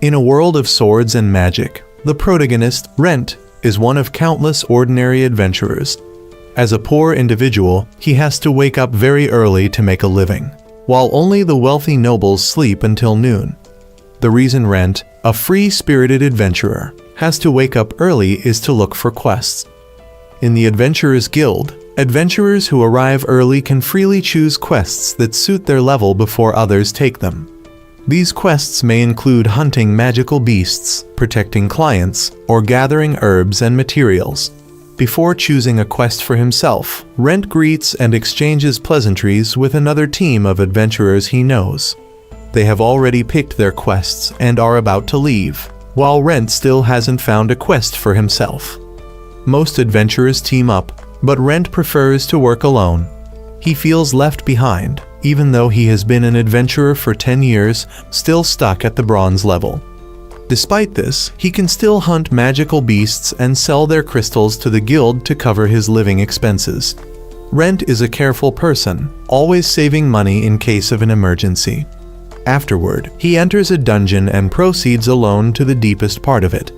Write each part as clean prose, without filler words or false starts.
In a world of swords and magic, the protagonist, Rent, is one of countless ordinary adventurers. As a poor individual, he has to wake up very early to make a living, while only the wealthy nobles sleep until noon. The reason Rent, a free-spirited adventurer, has to wake up early is to look for quests. In the Adventurers Guild, adventurers who arrive early can freely choose quests that suit their level before others take them. These quests may include hunting magical beasts, protecting clients, or gathering herbs and materials. Before choosing a quest for himself, Rent greets and exchanges pleasantries with another team of adventurers he knows. They have already picked their quests and are about to leave, while Rent still hasn't found a quest for himself. Most adventurers team up, but Rent prefers to work alone. He feels left behind, even though he has been an adventurer for 10 years, still stuck at the bronze level. Despite this, he can still hunt magical beasts and sell their crystals to the guild to cover his living expenses. Rent is a careful person, always saving money in case of an emergency. Afterward, he enters a dungeon and proceeds alone to the deepest part of it.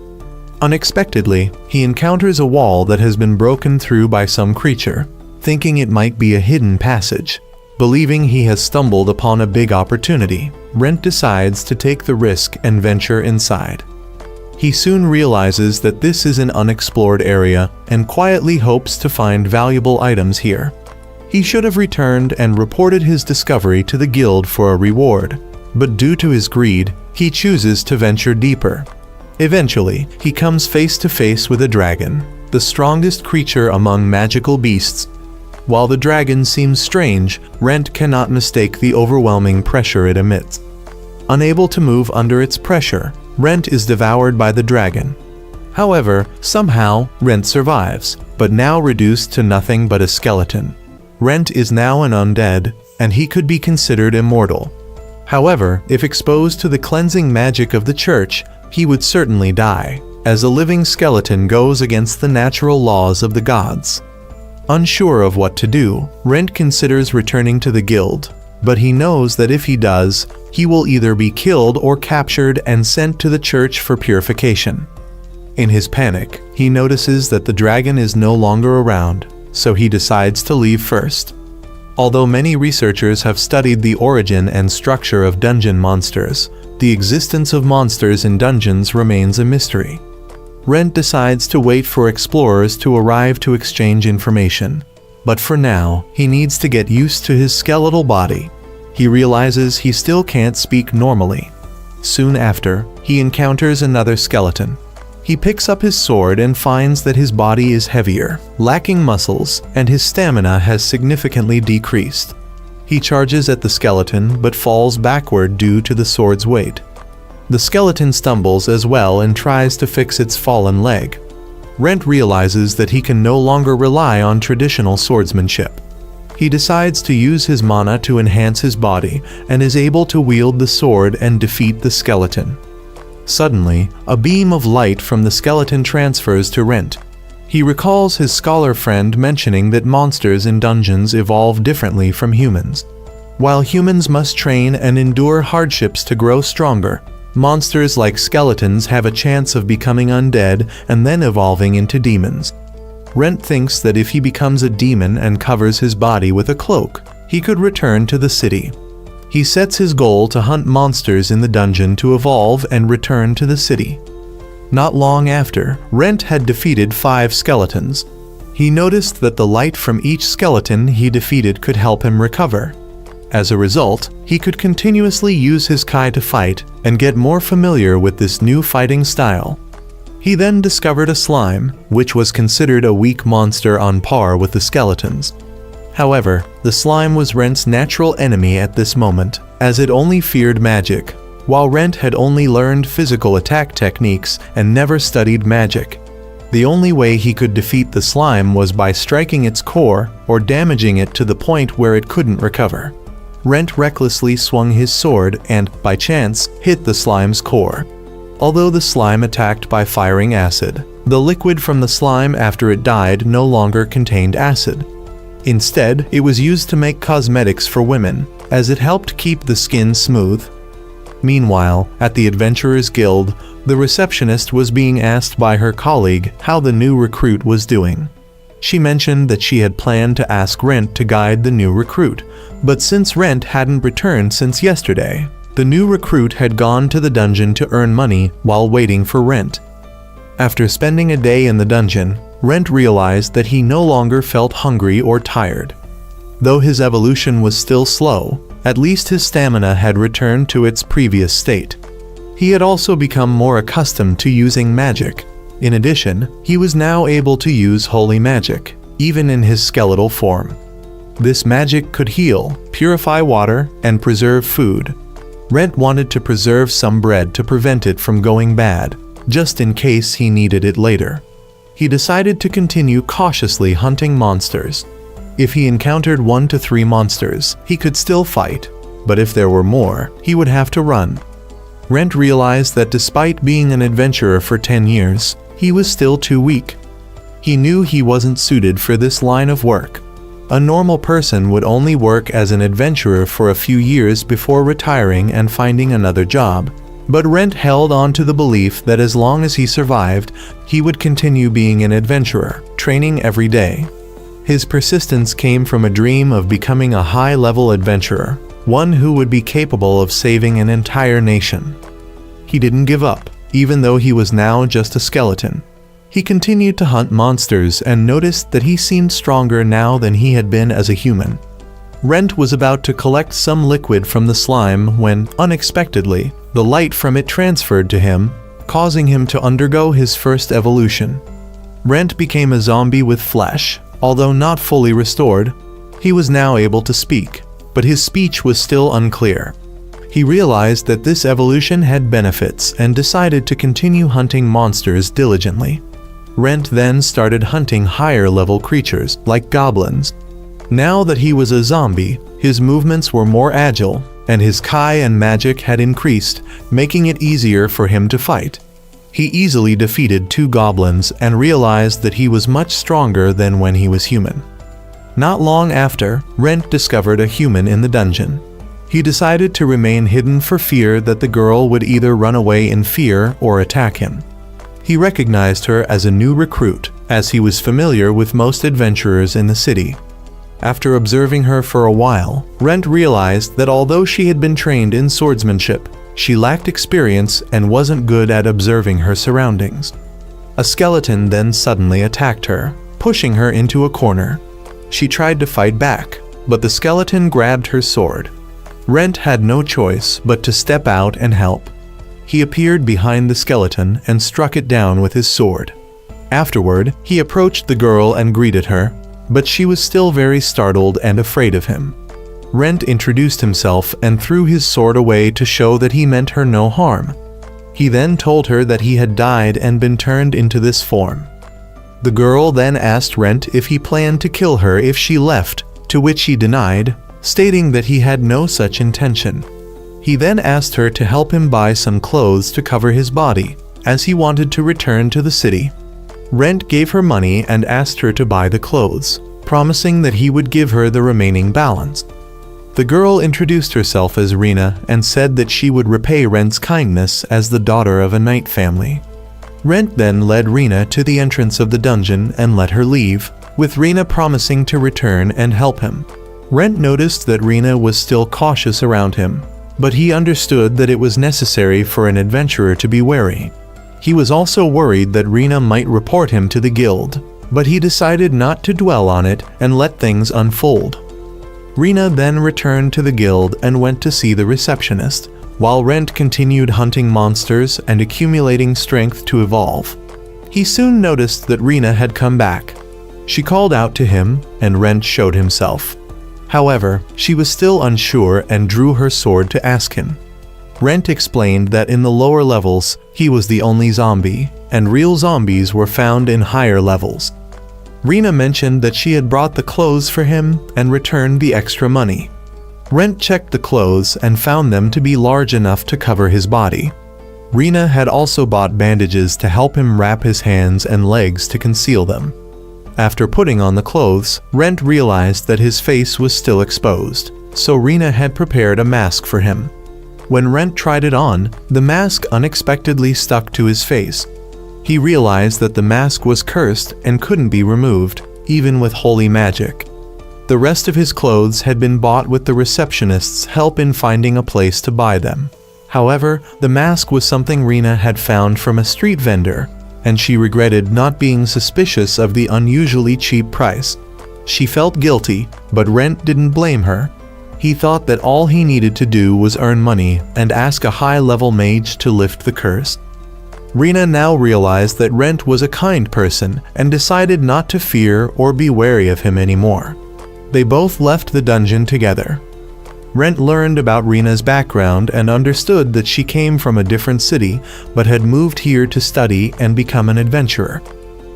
Unexpectedly, he encounters a wall that has been broken through by some creature, thinking it might be a hidden passage. Believing he has stumbled upon a big opportunity, Rent decides to take the risk and venture inside. He soon realizes that this is an unexplored area and quietly hopes to find valuable items here. He should have returned and reported his discovery to the guild for a reward, but due to his greed, he chooses to venture deeper. Eventually, he comes face to face with a dragon, the strongest creature among magical beasts. While the dragon seems strange, Rent cannot mistake the overwhelming pressure it emits. Unable to move under its pressure, Rent is devoured by the dragon. However, somehow, Rent survives, but now reduced to nothing but a skeleton. Rent is now an undead, and he could be considered immortal. However, if exposed to the cleansing magic of the church, he would certainly die, as a living skeleton goes against the natural laws of the gods. Unsure of what to do, Rent considers returning to the guild, but he knows that if he does, he will either be killed or captured and sent to the church for purification. In his panic, he notices that the dragon is no longer around, so he decides to leave first. Although many researchers have studied the origin and structure of dungeon monsters, the existence of monsters in dungeons remains a mystery. Rent decides to wait for explorers to arrive to exchange information. But for now, he needs to get used to his skeletal body. He realizes he still can't speak normally. Soon after, he encounters another skeleton. He picks up his sword and finds that his body is heavier, lacking muscles, and his stamina has significantly decreased. He charges at the skeleton but falls backward due to the sword's weight. The skeleton stumbles as well and tries to fix its fallen leg. Rent realizes that he can no longer rely on traditional swordsmanship. He decides to use his mana to enhance his body and is able to wield the sword and defeat the skeleton. Suddenly, a beam of light from the skeleton transfers to Rent. He recalls his scholar friend mentioning that monsters in dungeons evolve differently from humans. While humans must train and endure hardships to grow stronger, monsters like skeletons have a chance of becoming undead and then evolving into demons. Rent thinks that if he becomes a demon and covers his body with a cloak, he could return to the city. He sets his goal to hunt monsters in the dungeon to evolve and return to the city. Not long after, Rent had defeated 5 skeletons. He noticed that the light from each skeleton he defeated could help him recover. As a result, he could continuously use his Kai to fight and get more familiar with this new fighting style. He then discovered a slime, which was considered a weak monster on par with the skeletons. However, the slime was Rent's natural enemy at this moment, as it only feared magic, while Rent had only learned physical attack techniques and never studied magic. The only way he could defeat the slime was by striking its core or damaging it to the point where it couldn't recover. Rent recklessly swung his sword and, by chance, hit the slime's core. Although the slime attacked by firing acid, the liquid from the slime after it died no longer contained acid. Instead, it was used to make cosmetics for women, as it helped keep the skin smooth. Meanwhile, at the Adventurers Guild, the receptionist was being asked by her colleague how the new recruit was doing. She mentioned that she had planned to ask Rent to guide the new recruit, but since Rent hadn't returned since yesterday, the new recruit had gone to the dungeon to earn money while waiting for Rent. After spending a day in the dungeon, Rent realized that he no longer felt hungry or tired. Though his evolution was still slow, at least his stamina had returned to its previous state. He had also become more accustomed to using magic. In addition, he was now able to use holy magic, even in his skeletal form. This magic could heal, purify water, and preserve food. Rent wanted to preserve some bread to prevent it from going bad, just in case he needed it later. He decided to continue cautiously hunting monsters. If he encountered 1 to 3 monsters, he could still fight, but if there were more, he would have to run. Rent realized that despite being an adventurer for 10 years, he was still too weak. He knew he wasn't suited for this line of work. A normal person would only work as an adventurer for a few years before retiring and finding another job, but Rent held on to the belief that as long as he survived, he would continue being an adventurer, training every day. His persistence came from a dream of becoming a high-level adventurer, one who would be capable of saving an entire nation. He didn't give up, even though he was now just a skeleton. He continued to hunt monsters and noticed that he seemed stronger now than he had been as a human. Rent was about to collect some liquid from the slime when, unexpectedly, the light from it transferred to him, causing him to undergo his first evolution. Rent became a zombie with flesh. Although not fully restored, he was now able to speak, but his speech was still unclear. He realized that this evolution had benefits and decided to continue hunting monsters diligently. Rent then started hunting higher-level creatures like goblins. Now that he was a zombie, his movements were more agile, and his Kai and magic had increased, making it easier for him to fight. He easily defeated 2 goblins and realized that he was much stronger than when he was human. Not long after, Rent discovered a human in the dungeon. He decided to remain hidden for fear that the girl would either run away in fear or attack him. He recognized her as a new recruit, as he was familiar with most adventurers in the city. After observing her for a while, Rent realized that although she had been trained in swordsmanship, she lacked experience and wasn't good at observing her surroundings. A skeleton then suddenly attacked her, pushing her into a corner. She tried to fight back, but the skeleton grabbed her sword. Rent had no choice but to step out and help. He appeared behind the skeleton and struck it down with his sword. Afterward, he approached the girl and greeted her, but she was still very startled and afraid of him. Rent introduced himself and threw his sword away to show that he meant her no harm. He then told her that he had died and been turned into this form. The girl then asked Rent if he planned to kill her if she left, to which he denied, stating that he had no such intention. He then asked her to help him buy some clothes to cover his body, as he wanted to return to the city. Rent gave her money and asked her to buy the clothes, promising that he would give her the remaining balance. The girl introduced herself as Rena and said that she would repay Rent's kindness as the daughter of a knight family. Rent then led Rena to the entrance of the dungeon and let her leave, with Rena promising to return and help him. Rent noticed that Rena was still cautious around him, but he understood that it was necessary for an adventurer to be wary. He was also worried that Rena might report him to the guild, but he decided not to dwell on it and let things unfold. Rena then returned to the guild and went to see the receptionist, while Rent continued hunting monsters and accumulating strength to evolve. He soon noticed that Rena had come back. She called out to him, and Rent showed himself. However, she was still unsure and drew her sword to ask him. Rent explained that in the lower levels, he was the only zombie, and real zombies were found in higher levels. Rena mentioned that she had brought the clothes for him and returned the extra money. Rent checked the clothes and found them to be large enough to cover his body. Rena had also bought bandages to help him wrap his hands and legs to conceal them. After putting on the clothes, Rent realized that his face was still exposed, so Rena had prepared a mask for him. When Rent tried it on, the mask unexpectedly stuck to his face. He realized that the mask was cursed and couldn't be removed, even with holy magic. The rest of his clothes had been bought with the receptionist's help in finding a place to buy them. However, the mask was something Rena had found from a street vendor, and she regretted not being suspicious of the unusually cheap price. She felt guilty, but Rent didn't blame her. He thought that all he needed to do was earn money and ask a high-level mage to lift the curse. Rena now realized that Rent was a kind person and decided not to fear or be wary of him anymore. They both left the dungeon together. Rent learned about Rena's background and understood that she came from a different city but had moved here to study and become an adventurer.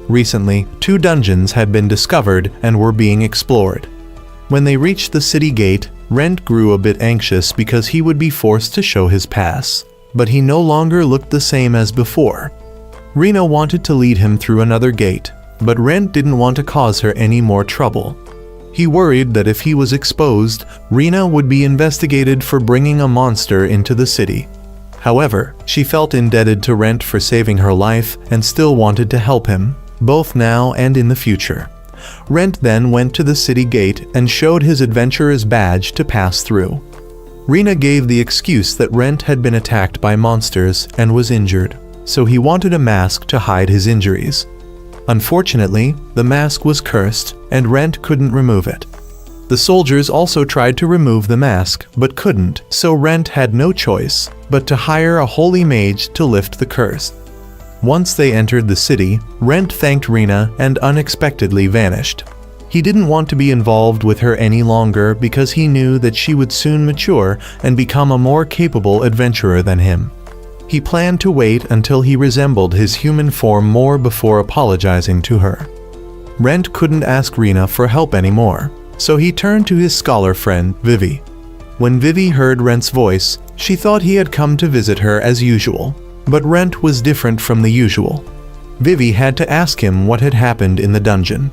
Recently, 2 dungeons had been discovered and were being explored. When they reached the city gate, Rent grew a bit anxious because he would be forced to show his pass, but he no longer looked the same as before. Rena wanted to lead him through another gate, but Rent didn't want to cause her any more trouble. He worried that if he was exposed, Rena would be investigated for bringing a monster into the city. However, she felt indebted to Rent for saving her life and still wanted to help him, both now and in the future. Rent then went to the city gate and showed his adventurer's badge to pass through. Rena gave the excuse that Rent had been attacked by monsters and was injured, so he wanted a mask to hide his injuries. Unfortunately, the mask was cursed, and Rent couldn't remove it. The soldiers also tried to remove the mask, but couldn't, so Rent had no choice but to hire a holy mage to lift the curse. Once they entered the city, Rent thanked Rena and unexpectedly vanished. He didn't want to be involved with her any longer because he knew that she would soon mature and become a more capable adventurer than him. He planned to wait until he resembled his human form more before apologizing to her. Rent couldn't ask Rena for help anymore, so he turned to his scholar friend, Vivi. When Vivi heard Rent's voice, she thought he had come to visit her as usual, but Rent was different from the usual. Vivi had to ask him what had happened in the dungeon.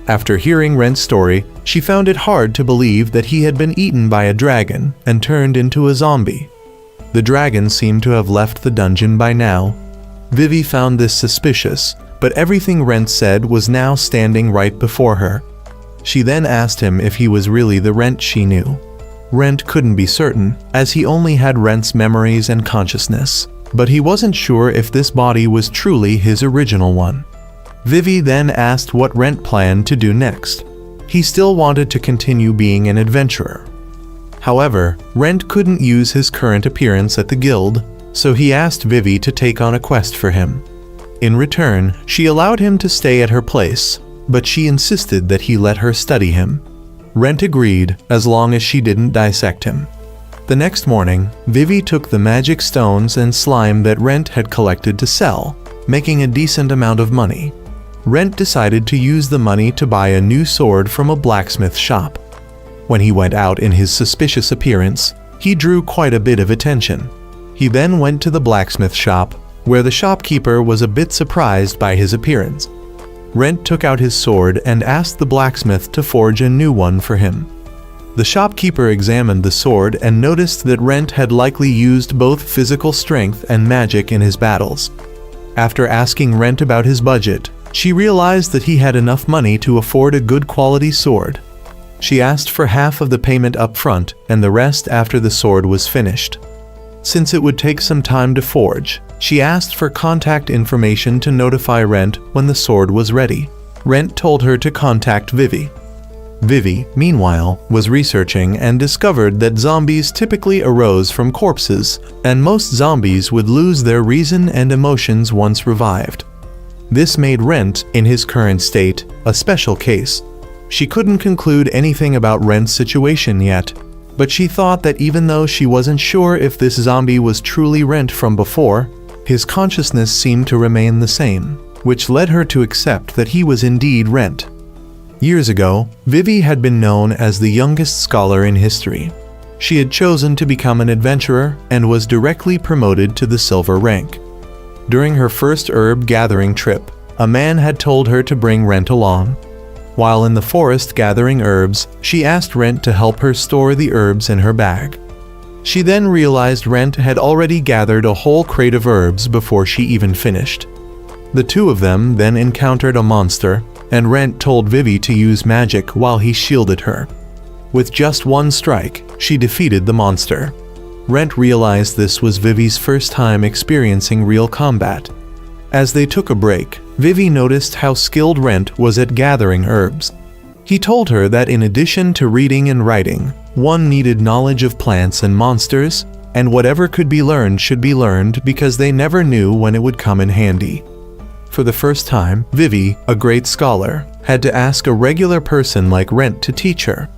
After hearing Rent's story, she found it hard to believe that he had been eaten by a dragon and turned into a zombie. The dragon seemed to have left the dungeon by now. Vivi found this suspicious, but everything Rent said was now standing right before her. She then asked him if he was really the Rent she knew. Rent couldn't be certain, as he only had Rent's memories and consciousness, but he wasn't sure if this body was truly his original one. Vivi then asked what Rent planned to do next. He still wanted to continue being an adventurer. However, Rent couldn't use his current appearance at the guild, so he asked Vivi to take on a quest for him. In return, she allowed him to stay at her place, but she insisted that he let her study him. Rent agreed, as long as she didn't dissect him. The next morning, Vivi took the magic stones and slime that Rent had collected to sell, making a decent amount of money. Rent decided to use the money to buy a new sword from a blacksmith shop. When he went out in his suspicious appearance, he drew quite a bit of attention. He then went to the blacksmith shop, where the shopkeeper was a bit surprised by his appearance. Rent took out his sword and asked the blacksmith to forge a new one for him. The shopkeeper examined the sword and noticed that Rent had likely used both physical strength and magic in his battles. After asking Rent about his budget, she realized that he had enough money to afford a good quality sword. She asked for half of the payment up front and the rest after the sword was finished. Since it would take some time to forge, she asked for contact information to notify Rent when the sword was ready. Rent told her to contact Vivi. Vivi, meanwhile, was researching and discovered that zombies typically arose from corpses, and most zombies would lose their reason and emotions once revived. This made Rent, in his current state, a special case. She couldn't conclude anything about Rent's situation yet, but she thought that even though she wasn't sure if this zombie was truly Rent from before, his consciousness seemed to remain the same, which led her to accept that he was indeed Rent. Years ago, Vivi had been known as the youngest scholar in history. She had chosen to become an adventurer and was directly promoted to the silver rank. During her first herb gathering trip, a man had told her to bring Rent along. While in the forest gathering herbs, she asked Rent to help her store the herbs in her bag. She then realized Rent had already gathered a whole crate of herbs before she even finished. The two of them then encountered a monster, and Rent told Vivi to use magic while he shielded her. With just one strike, she defeated the monster. Rent realized this was Vivi's first time experiencing real combat. As they took a break, Vivi noticed how skilled Rent was at gathering herbs. He told her that in addition to reading and writing, one needed knowledge of plants and monsters, and whatever could be learned should be learned because they never knew when it would come in handy. For the first time, Vivi, a great scholar, had to ask a regular person like Rent to teach her.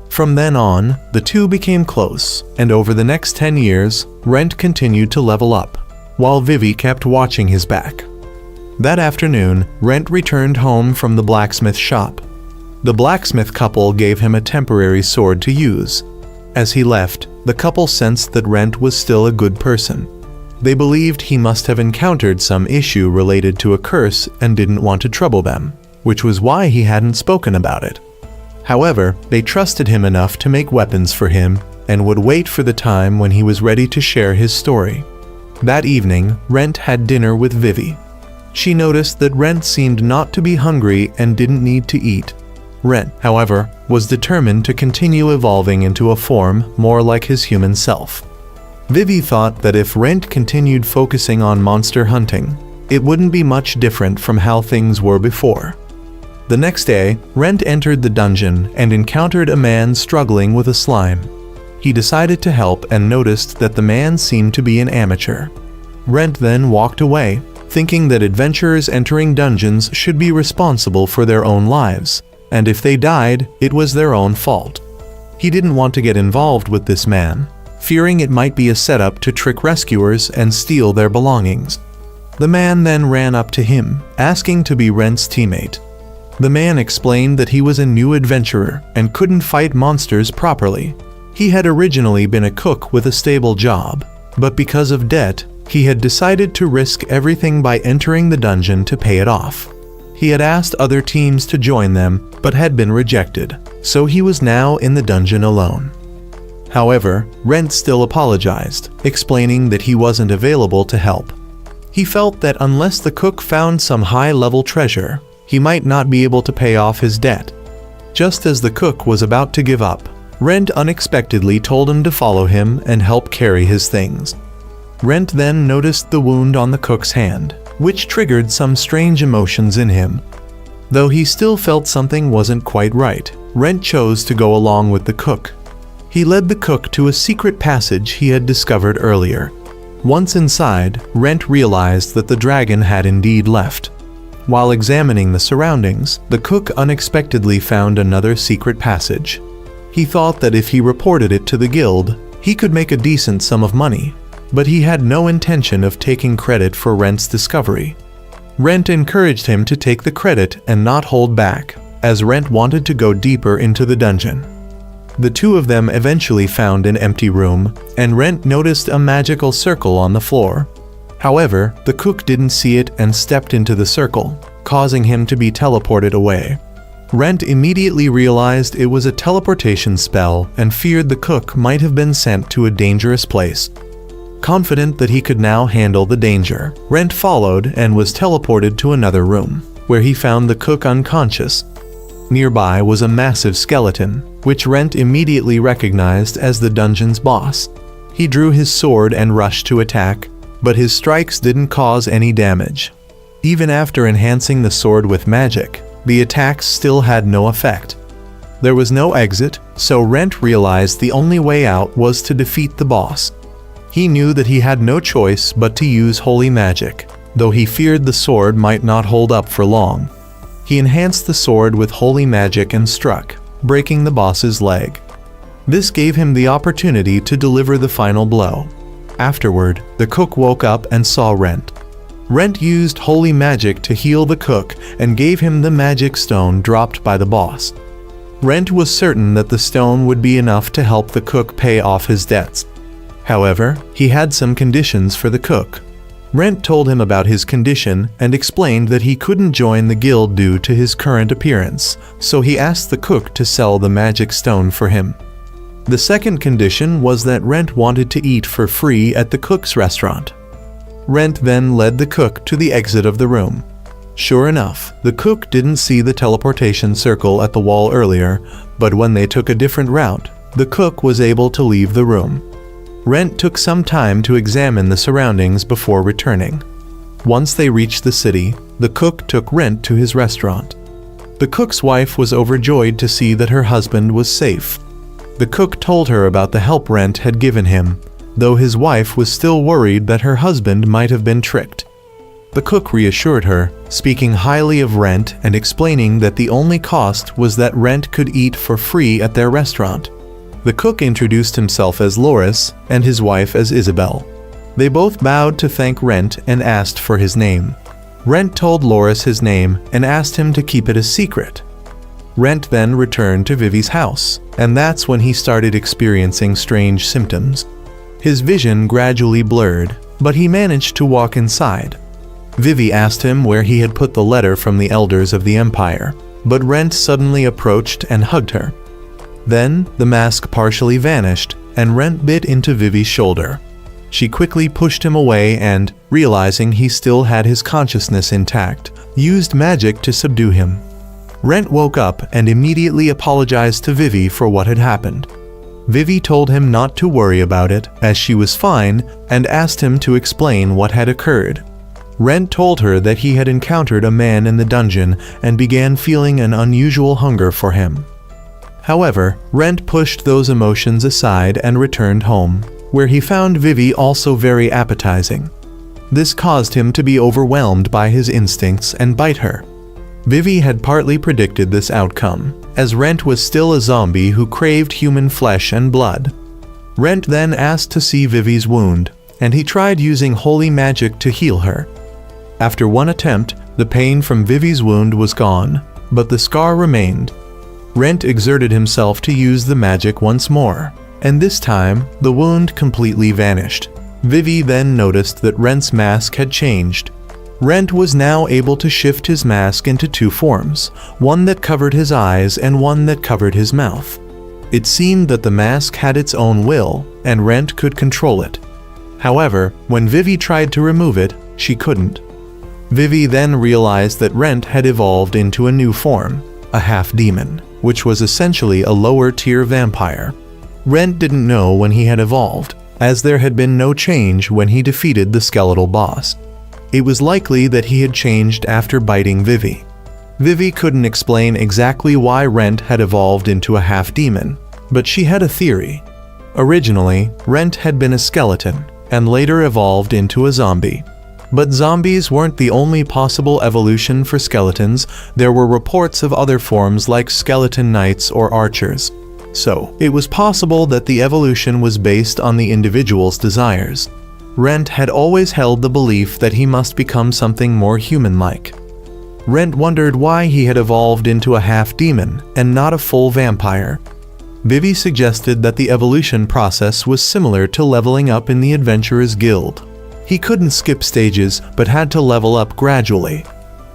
From then on, the two became close, and over the next 10 years, Rent continued to level up, while Vivi kept watching his back. That afternoon, Rent returned home from the blacksmith shop. The blacksmith couple gave him a temporary sword to use. As he left, the couple sensed that Rent was still a good person. They believed he must have encountered some issue related to a curse and didn't want to trouble them, which was why he hadn't spoken about it. However, they trusted him enough to make weapons for him and would wait for the time when he was ready to share his story. That evening, Rent had dinner with Vivi. She noticed that Rent seemed not to be hungry and didn't need to eat. Rent, however, was determined to continue evolving into a form more like his human self. Vivi thought that if Rent continued focusing on monster hunting, it wouldn't be much different from how things were before. The next day, Rent entered the dungeon and encountered a man struggling with a slime. He decided to help and noticed that the man seemed to be an amateur. Rent then walked away, thinking that adventurers entering dungeons should be responsible for their own lives, and if they died, it was their own fault. He didn't want to get involved with this man, fearing it might be a setup to trick rescuers and steal their belongings. The man then ran up to him, asking to be Rent's teammate. The man explained that he was a new adventurer and couldn't fight monsters properly. He had originally been a cook with a stable job, but because of debt, he had decided to risk everything by entering the dungeon to pay it off. He had asked other teams to join them, but had been rejected, so he was now in the dungeon alone. However, Rent still apologized, explaining that he wasn't available to help. He felt that unless the cook found some high-level treasure, he might not be able to pay off his debt. Just as the cook was about to give up, Rent unexpectedly told him to follow him and help carry his things. Rent then noticed the wound on the cook's hand, which triggered some strange emotions in him. Though he still felt something wasn't quite right, Rent chose to go along with the cook. He led the cook to a secret passage he had discovered earlier. Once inside, Rent realized that the dragon had indeed left. While examining the surroundings, the cook unexpectedly found another secret passage. He thought that if he reported it to the guild, he could make a decent sum of money, but he had no intention of taking credit for Rent's discovery. Rent encouraged him to take the credit and not hold back, as Rent wanted to go deeper into the dungeon. The two of them eventually found an empty room, and Rent noticed a magical circle on the floor. However, the cook didn't see it and stepped into the circle, causing him to be teleported away. Rent immediately realized it was a teleportation spell and feared the cook might have been sent to a dangerous place. Confident that he could now handle the danger, Rent followed and was teleported to another room, where he found the cook unconscious. Nearby was a massive skeleton, which Rent immediately recognized as the dungeon's boss. He drew his sword and rushed to attack, but his strikes didn't cause any damage. Even after enhancing the sword with magic, the attacks still had no effect. There was no exit, so Rent realized the only way out was to defeat the boss. He knew that he had no choice but to use holy magic, though he feared the sword might not hold up for long. He enhanced the sword with holy magic and struck, breaking the boss's leg. This gave him the opportunity to deliver the final blow. Afterward, the cook woke up and saw Rent. Rent used holy magic to heal the cook and gave him the magic stone dropped by the boss. Rent was certain that the stone would be enough to help the cook pay off his debts. However, he had some conditions for the cook. Rent told him about his condition and explained that he couldn't join the guild due to his current appearance, so he asked the cook to sell the magic stone for him. The second condition was that Rent wanted to eat for free at the cook's restaurant. Rent then led the cook to the exit of the room. Sure enough, the cook didn't see the teleportation circle at the wall earlier, but when they took a different route, the cook was able to leave the room. Rent took some time to examine the surroundings before returning. Once they reached the city, the cook took Rent to his restaurant. The cook's wife was overjoyed to see that her husband was safe. The cook told her about the help Rent had given him, though his wife was still worried that her husband might have been tricked. The cook reassured her, speaking highly of Rent and explaining that the only cost was that Rent could eat for free at their restaurant. The cook introduced himself as Loris and his wife as Isabel. They both bowed to thank Rent and asked for his name. Rent told Loris his name and asked him to keep it a secret. Rent then returned to Vivi's house, and that's when he started experiencing strange symptoms. His vision gradually blurred, but he managed to walk inside. Vivi asked him where he had put the letter from the elders of the Empire, but Rent suddenly approached and hugged her. Then, the mask partially vanished, and Rent bit into Vivi's shoulder. She quickly pushed him away and, realizing he still had his consciousness intact, used magic to subdue him. Rent woke up and immediately apologized to Vivi for what had happened. Vivi told him not to worry about it, as she was fine, and asked him to explain what had occurred. Rent told her that he had encountered a man in the dungeon and began feeling an unusual hunger for him. However, Rent pushed those emotions aside and returned home, where he found Vivi also very appetizing. This caused him to be overwhelmed by his instincts and bite her. Vivi had partly predicted this outcome, as Rent was still a zombie who craved human flesh and blood. Rent then asked to see Vivi's wound, and he tried using holy magic to heal her. After one attempt, the pain from Vivi's wound was gone, but the scar remained. Rent exerted himself to use the magic once more, and this time, the wound completely vanished. Vivi then noticed that Rent's mask had changed. Rent was now able to shift his mask into two forms, one that covered his eyes and one that covered his mouth. It seemed that the mask had its own will, and Rent could control it. However, when Vivi tried to remove it, she couldn't. Vivi then realized that Rent had evolved into a new form, a half-demon, which was essentially a lower-tier vampire. Rent didn't know when he had evolved, as there had been no change when he defeated the skeletal boss. It was likely that he had changed after biting Vivi. Vivi couldn't explain exactly why Rent had evolved into a half-demon, but she had a theory. Originally, Rent had been a skeleton, and later evolved into a zombie. But zombies weren't the only possible evolution for skeletons. There were reports of other forms like skeleton knights or archers. So, it was possible that the evolution was based on the individual's desires. Rent had always held the belief that he must become something more human-like. Rent wondered why he had evolved into a half-demon and not a full vampire. Vivi suggested that the evolution process was similar to leveling up in the Adventurers Guild. He couldn't skip stages, but had to level up gradually.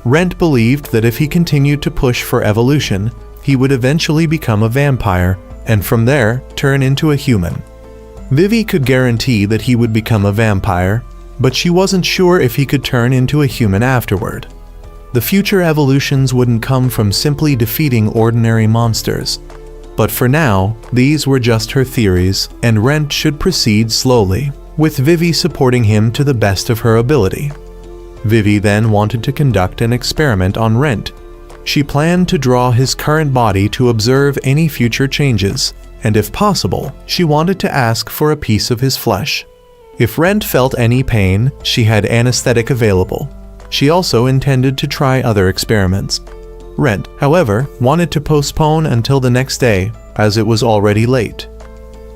Rent believed that if he continued to push for evolution, he would eventually become a vampire, and from there, turn into a human. Vivi could guarantee that he would become a vampire, but she wasn't sure if he could turn into a human afterward. The future evolutions wouldn't come from simply defeating ordinary monsters. But for now, these were just her theories, and Rent should proceed slowly, with Vivi supporting him to the best of her ability. Vivi then wanted to conduct an experiment on Rent. She planned to draw his current body to observe any future changes, and if possible, she wanted to ask for a piece of his flesh. If Rent felt any pain, she had anesthetic available. She also intended to try other experiments. Rent, however, wanted to postpone until the next day, as it was already late.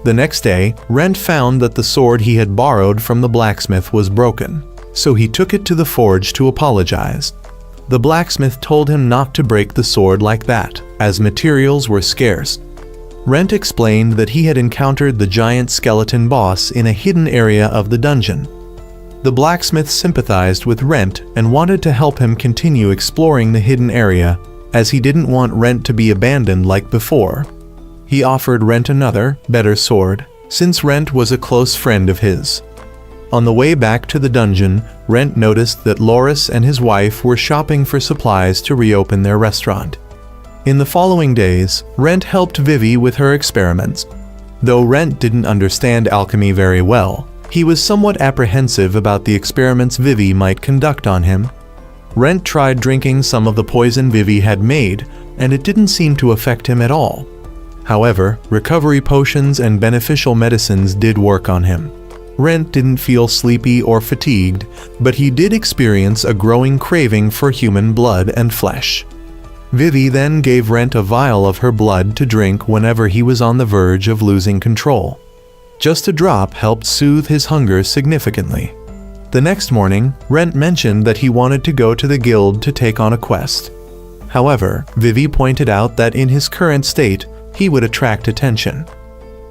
The next day, Rent found that the sword he had borrowed from the blacksmith was broken, so he took it to the forge to apologize. The blacksmith told him not to break the sword like that, as materials were scarce. Rent explained that he had encountered the giant skeleton boss in a hidden area of the dungeon. The blacksmith sympathized with Rent and wanted to help him continue exploring the hidden area, as he didn't want Rent to be abandoned like before. he offered Rent another, better sword, since Rent was a close friend of his. On the way back to the dungeon, Rent noticed that Loris and his wife were shopping for supplies to reopen their restaurant. In the following days, Rent helped Vivi with her experiments. Though Rent didn't understand alchemy very well, he was somewhat apprehensive about the experiments Vivi might conduct on him. Rent tried drinking some of the poison Vivi had made, and it didn't seem to affect him at all. However, recovery potions and beneficial medicines did work on him. Rent didn't feel sleepy or fatigued, but he did experience a growing craving for human blood and flesh. Vivi then gave Rent a vial of her blood to drink whenever he was on the verge of losing control. Just a drop helped soothe his hunger significantly. The next morning, Rent mentioned that he wanted to go to the guild to take on a quest. However, Vivi pointed out that in his current state, he would attract attention.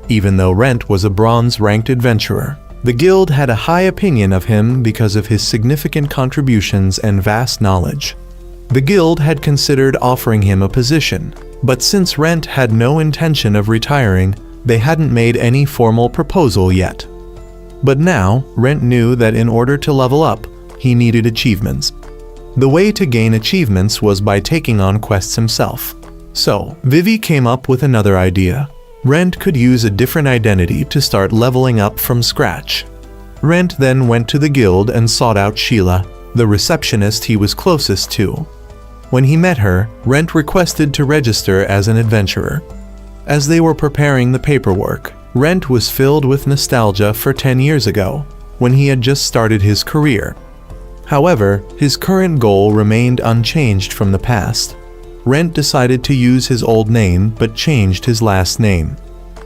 Even though Rent was a bronze-ranked adventurer, the guild had a high opinion of him because of his significant contributions and vast knowledge. The guild had considered offering him a position, but since Rent had no intention of retiring, they hadn't made any formal proposal yet. But now, Rent knew that in order to level up, he needed achievements. The way to gain achievements was by taking on quests himself. So, Vivi came up with another idea. Rent could use a different identity to start leveling up from scratch. Rent then went to the guild and sought out Sheila, the receptionist he was closest to. When he met her, Rent requested to register as an adventurer. As they were preparing the paperwork, Rent was filled with nostalgia for 10 years ago, when he had just started his career. However, his current goal remained unchanged from the past. Rent decided to use his old name but changed his last name.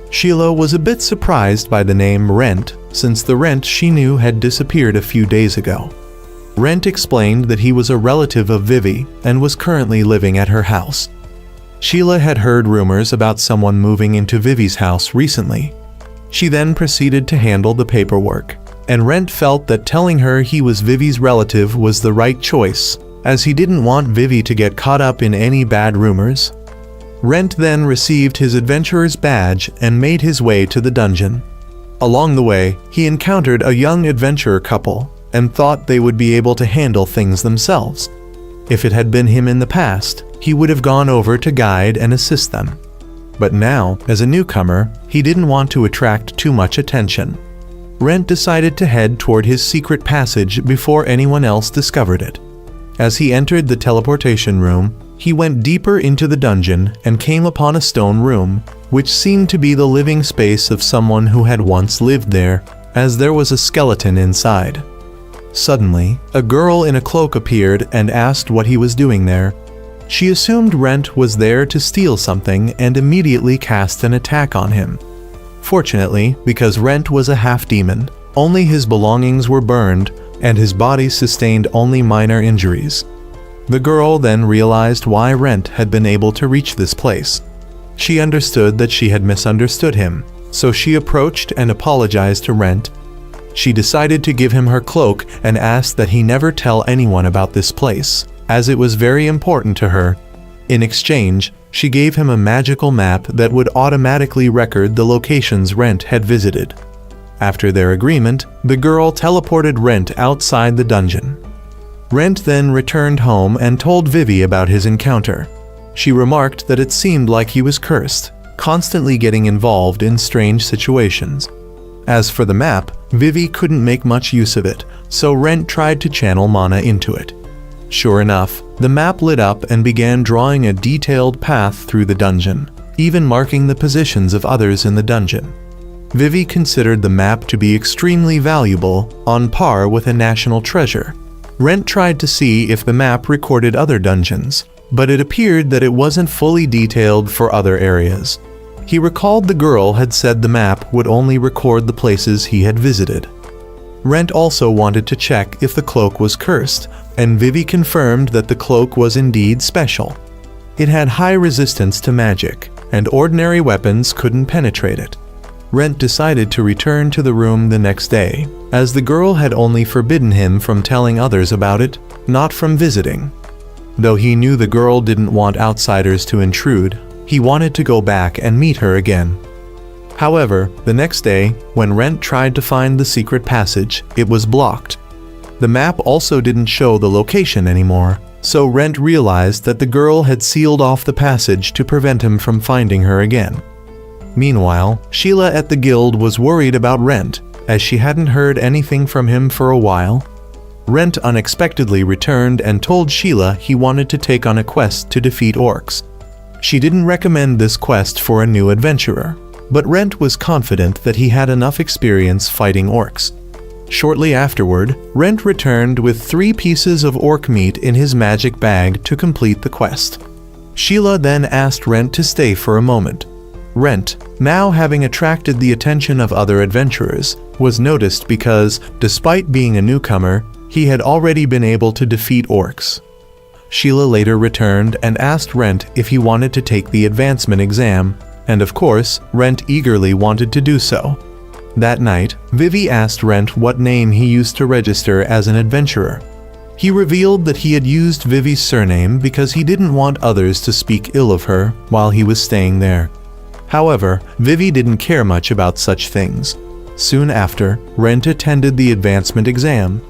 Sheila was a bit surprised by the name Rent, since the Rent she knew had disappeared a few days ago. Rent explained that he was a relative of Vivi and was currently living at her house. Sheila had heard rumors about someone moving into Vivi's house recently. She then proceeded to handle the paperwork, and Rent felt that telling her he was Vivi's relative was the right choice, as he didn't want Vivi to get caught up in any bad rumors. Rent then received his adventurer's badge and made his way to the dungeon. Along the way, he encountered a young adventurer couple and thought they would be able to handle things themselves. If it had been him in the past, he would have gone over to guide and assist them. But now, as a newcomer, he didn't want to attract too much attention. Rent decided to head toward his secret passage before anyone else discovered it. As he entered the teleportation room, he went deeper into the dungeon and came upon a stone room, which seemed to be the living space of someone who had once lived there, as there was a skeleton inside. Suddenly, a girl in a cloak appeared and asked what he was doing there. She assumed Rent was there to steal something and immediately cast an attack on him. Fortunately, because Rent was a half-demon, only his belongings were burned, and his body sustained only minor injuries. The girl then realized why Rent had been able to reach this place. She understood that she had misunderstood him, so she approached and apologized to Rent. She decided to give him her cloak and asked that he never tell anyone about this place, as it was very important to her. In exchange, she gave him a magical map that would automatically record the locations Rent had visited. After their agreement, the girl teleported Rent outside the dungeon. Rent then returned home and told Vivi about his encounter. She remarked that it seemed like he was cursed, constantly getting involved in strange situations. As for the map, Vivi couldn't make much use of it, so Rent tried to channel mana into it. Sure enough, the map lit up and began drawing a detailed path through the dungeon, even marking the positions of others in the dungeon. Vivi considered the map to be extremely valuable, on par with a national treasure. Rent tried to see if the map recorded other dungeons, but it appeared that it wasn't fully detailed for other areas. He recalled the girl had said the map would only record the places he had visited. Rent also wanted to check if the cloak was cursed, and Vivi confirmed that the cloak was indeed special. It had high resistance to magic, and ordinary weapons couldn't penetrate it. Rent decided to return to the room the next day, as the girl had only forbidden him from telling others about it, not from visiting. Though he knew the girl didn't want outsiders to intrude, He wanted to go back and meet her again. However, the next day, when Rent tried to find the secret passage, it was blocked. The map also didn't show the location anymore, so Rent realized that the girl had sealed off the passage to prevent him from finding her again. Meanwhile, Sheila at the guild was worried about Rent, as she hadn't heard anything from him for a while. Rent unexpectedly returned and told Sheila he wanted to take on a quest to defeat orcs. She didn't recommend this quest for a new adventurer, but Rent was confident that he had enough experience fighting orcs. Shortly afterward, Rent returned with 3 pieces of orc meat in his magic bag to complete the quest. Sheila then asked Rent to stay for a moment. Rent, now having attracted the attention of other adventurers, was noticed because, despite being a newcomer, he had already been able to defeat orcs. Sheila later returned and asked Rent if he wanted to take the advancement exam, and of course, Rent eagerly wanted to do so. That night, Vivi asked Rent what name he used to register as an adventurer. He revealed that he had used Vivi's surname because he didn't want others to speak ill of her while he was staying there. However, Vivi didn't care much about such things. Soon after, Rent attended the advancement exam.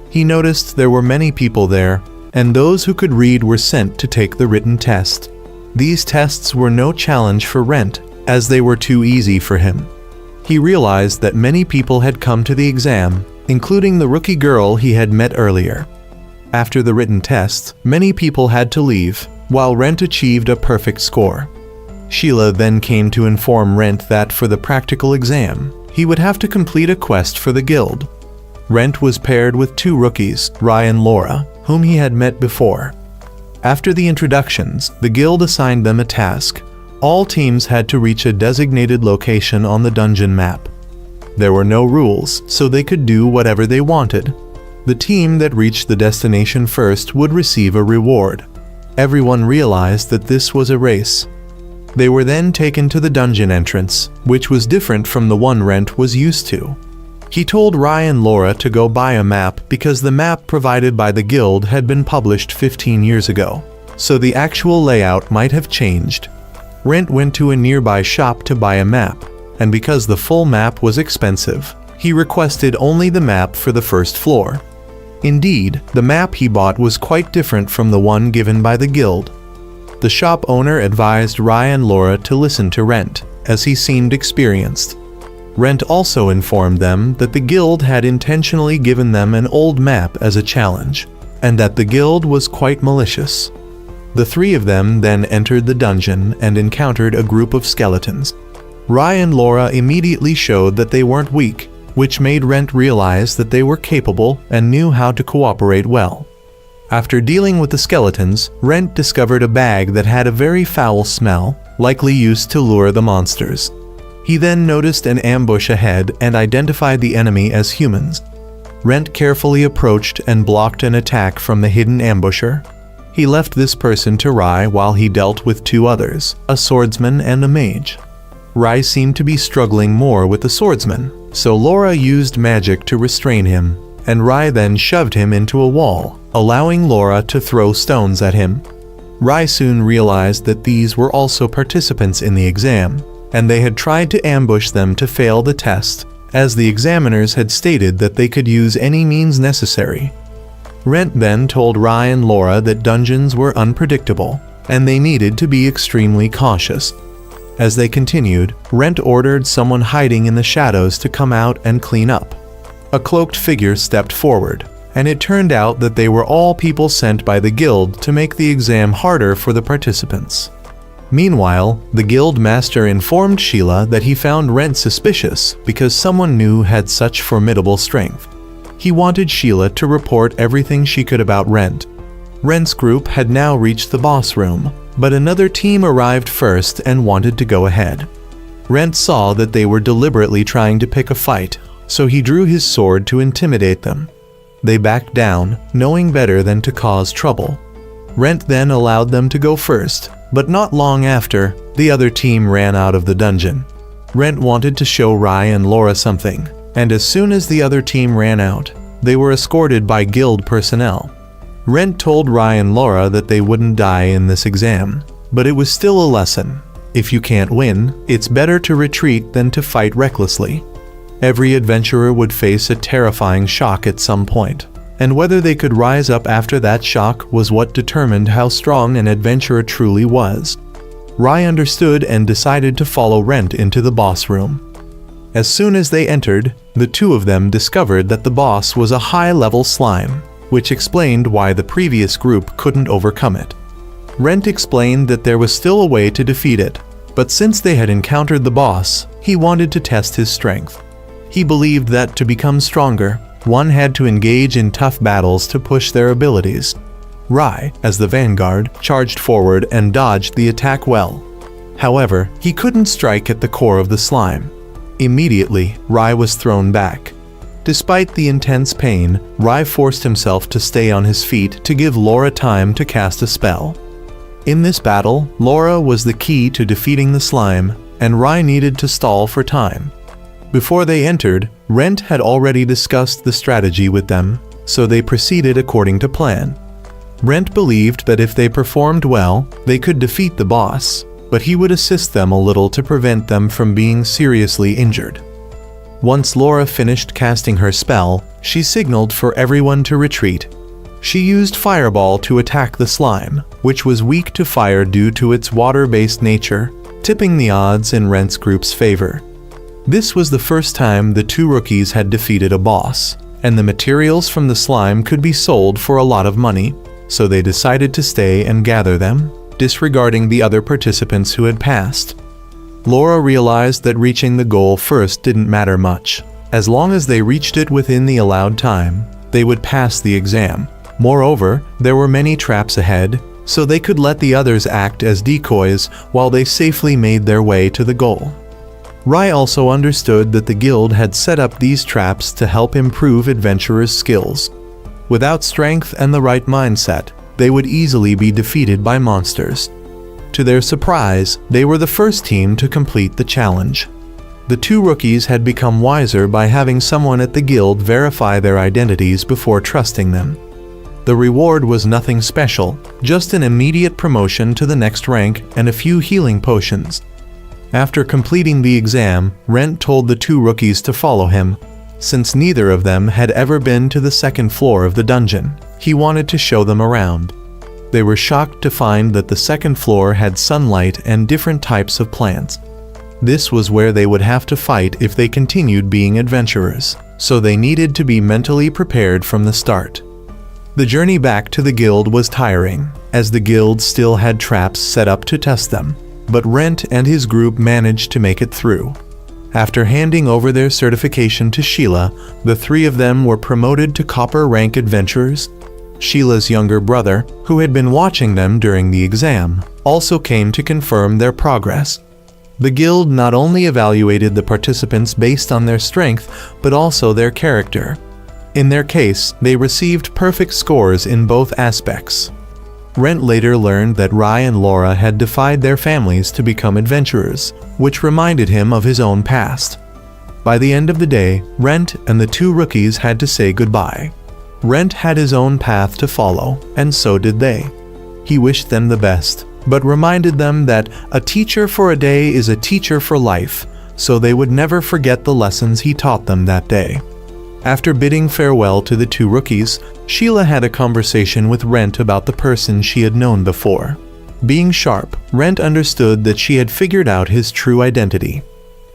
He noticed there were many people there, and those who could read were sent to take the written test. These tests were no challenge for Rent, as they were too easy for him. He realized that many people had come to the exam, including the rookie girl he had met earlier. After the written tests, many people had to leave, while Rent achieved a perfect score. Sheila then came to inform Rent that for the practical exam, he would have to complete a quest for the guild. Rent was paired with 2 rookies, Rai and Laura, whom he had met before. After the introductions, the guild assigned them a task. All teams had to reach a designated location on the dungeon map. There were no rules, so they could do whatever they wanted. The team that reached the destination first would receive a reward. Everyone realized that this was a race. They were then taken to the dungeon entrance, which was different from the one Rent was used to. He told Rai and Laura to go buy a map because the map provided by the guild had been published 15 years ago, so the actual layout might have changed. Rent went to a nearby shop to buy a map, and because the full map was expensive, he requested only the map for the first floor. Indeed, the map he bought was quite different from the one given by the guild. The shop owner advised Rai and Laura to listen to Rent, as he seemed experienced. Rent also informed them that the guild had intentionally given them an old map as a challenge, and that the guild was quite malicious. The 3 of them then entered the dungeon and encountered a group of skeletons. Rai and Laura immediately showed that they weren't weak, which made Rent realize that they were capable and knew how to cooperate well. After dealing with the skeletons, Rent discovered a bag that had a very foul smell, likely used to lure the monsters. He then noticed an ambush ahead and identified the enemy as humans. Rent carefully approached and blocked an attack from the hidden ambusher. He left this person to Rai while he dealt with 2 others, a swordsman and a mage. Rai seemed to be struggling more with the swordsman, so Laura used magic to restrain him, and Rai then shoved him into a wall, allowing Laura to throw stones at him. Rai soon realized that these were also participants in the exam, and they had tried to ambush them to fail the test, as the examiners had stated that they could use any means necessary. Rent then told Rai and Laura that dungeons were unpredictable, and they needed to be extremely cautious. As they continued, Rent ordered someone hiding in the shadows to come out and clean up. A cloaked figure stepped forward, and it turned out that they were all people sent by the guild to make the exam harder for the participants. Meanwhile, the guild master informed Sheila that he found Rent suspicious because someone new had such formidable strength. He wanted Sheila to report everything she could about Rent. Rent's group had now reached the boss room, but another team arrived first and wanted to go ahead. Rent saw that they were deliberately trying to pick a fight, so he drew his sword to intimidate them. They backed down, knowing better than to cause trouble. Rent then allowed them to go first, but not long after, the other team ran out of the dungeon. Rent wanted to show Rai and Laura something, and as soon as the other team ran out, they were escorted by guild personnel. Rent told Rai and Laura that they wouldn't die in this exam, but it was still a lesson, If you can't win, it's better to retreat than to fight recklessly. Every adventurer would face a terrifying shock at some point, and whether they could rise up after that shock was what determined how strong an adventurer truly was. Rai understood and decided to follow Rent into the boss room. As soon as they entered, the two of them discovered that the boss was a high-level slime, which explained why the previous group couldn't overcome it. Rent explained that there was still a way to defeat it, but since they had encountered the boss, he wanted to test his strength. He believed that to become stronger, one had to engage in tough battles to push their abilities. Rai, as the vanguard, charged forward and dodged the attack well. However, he couldn't strike at the core of the slime. Immediately, Rai was thrown back. Despite the intense pain, Rai forced himself to stay on his feet to give Laura time to cast a spell. In this battle, Laura was the key to defeating the slime, and Rai needed to stall for time. Before they entered, Rent had already discussed the strategy with them, so they proceeded according to plan. Rent believed that if they performed well, they could defeat the boss, but he would assist them a little to prevent them from being seriously injured. Once Laura finished casting her spell, she signaled for everyone to retreat. She used Fireball to attack the slime, which was weak to fire due to its water-based nature, tipping the odds in Rent's group's favor. This was the first time the two rookies had defeated a boss, and the materials from the slime could be sold for a lot of money, so they decided to stay and gather them, disregarding the other participants who had passed. Laura realized that reaching the goal first didn't matter much. As long as they reached it within the allowed time, they would pass the exam. Moreover, there were many traps ahead, so they could let the others act as decoys while they safely made their way to the goal. Rai also understood that the guild had set up these traps to help improve adventurers' skills. Without strength and the right mindset, they would easily be defeated by monsters. To their surprise, they were the first team to complete the challenge. The two rookies had become wiser by having someone at the guild verify their identities before trusting them. The reward was nothing special, just an immediate promotion to the next rank and a few healing potions. After completing the exam, Rent told the two rookies to follow him. Since neither of them had ever been to the second floor of the dungeon, he wanted to show them around. They were shocked to find that the second floor had sunlight and different types of plants. This was where they would have to fight if they continued being adventurers, so they needed to be mentally prepared from the start. The journey back to the guild was tiring, as the guild still had traps set up to test them, but Rent and his group managed to make it through. After handing over their certification to Sheila, the three of them were promoted to copper rank adventurers. Sheila's younger brother, who had been watching them during the exam, also came to confirm their progress. The guild not only evaluated the participants based on their strength, but also their character. In their case, they received perfect scores in both aspects. Rent later learned that Rai and Laura had defied their families to become adventurers, which reminded him of his own past. By the end of the day, Rent and the two rookies had to say goodbye. Rent had his own path to follow, and so did they. He wished them the best, but reminded them that a teacher for a day is a teacher for life, so they would never forget the lessons he taught them that day. After bidding farewell to the two rookies, Sheila had a conversation with Rent about the person she had known before. Being sharp, Rent understood that she had figured out his true identity.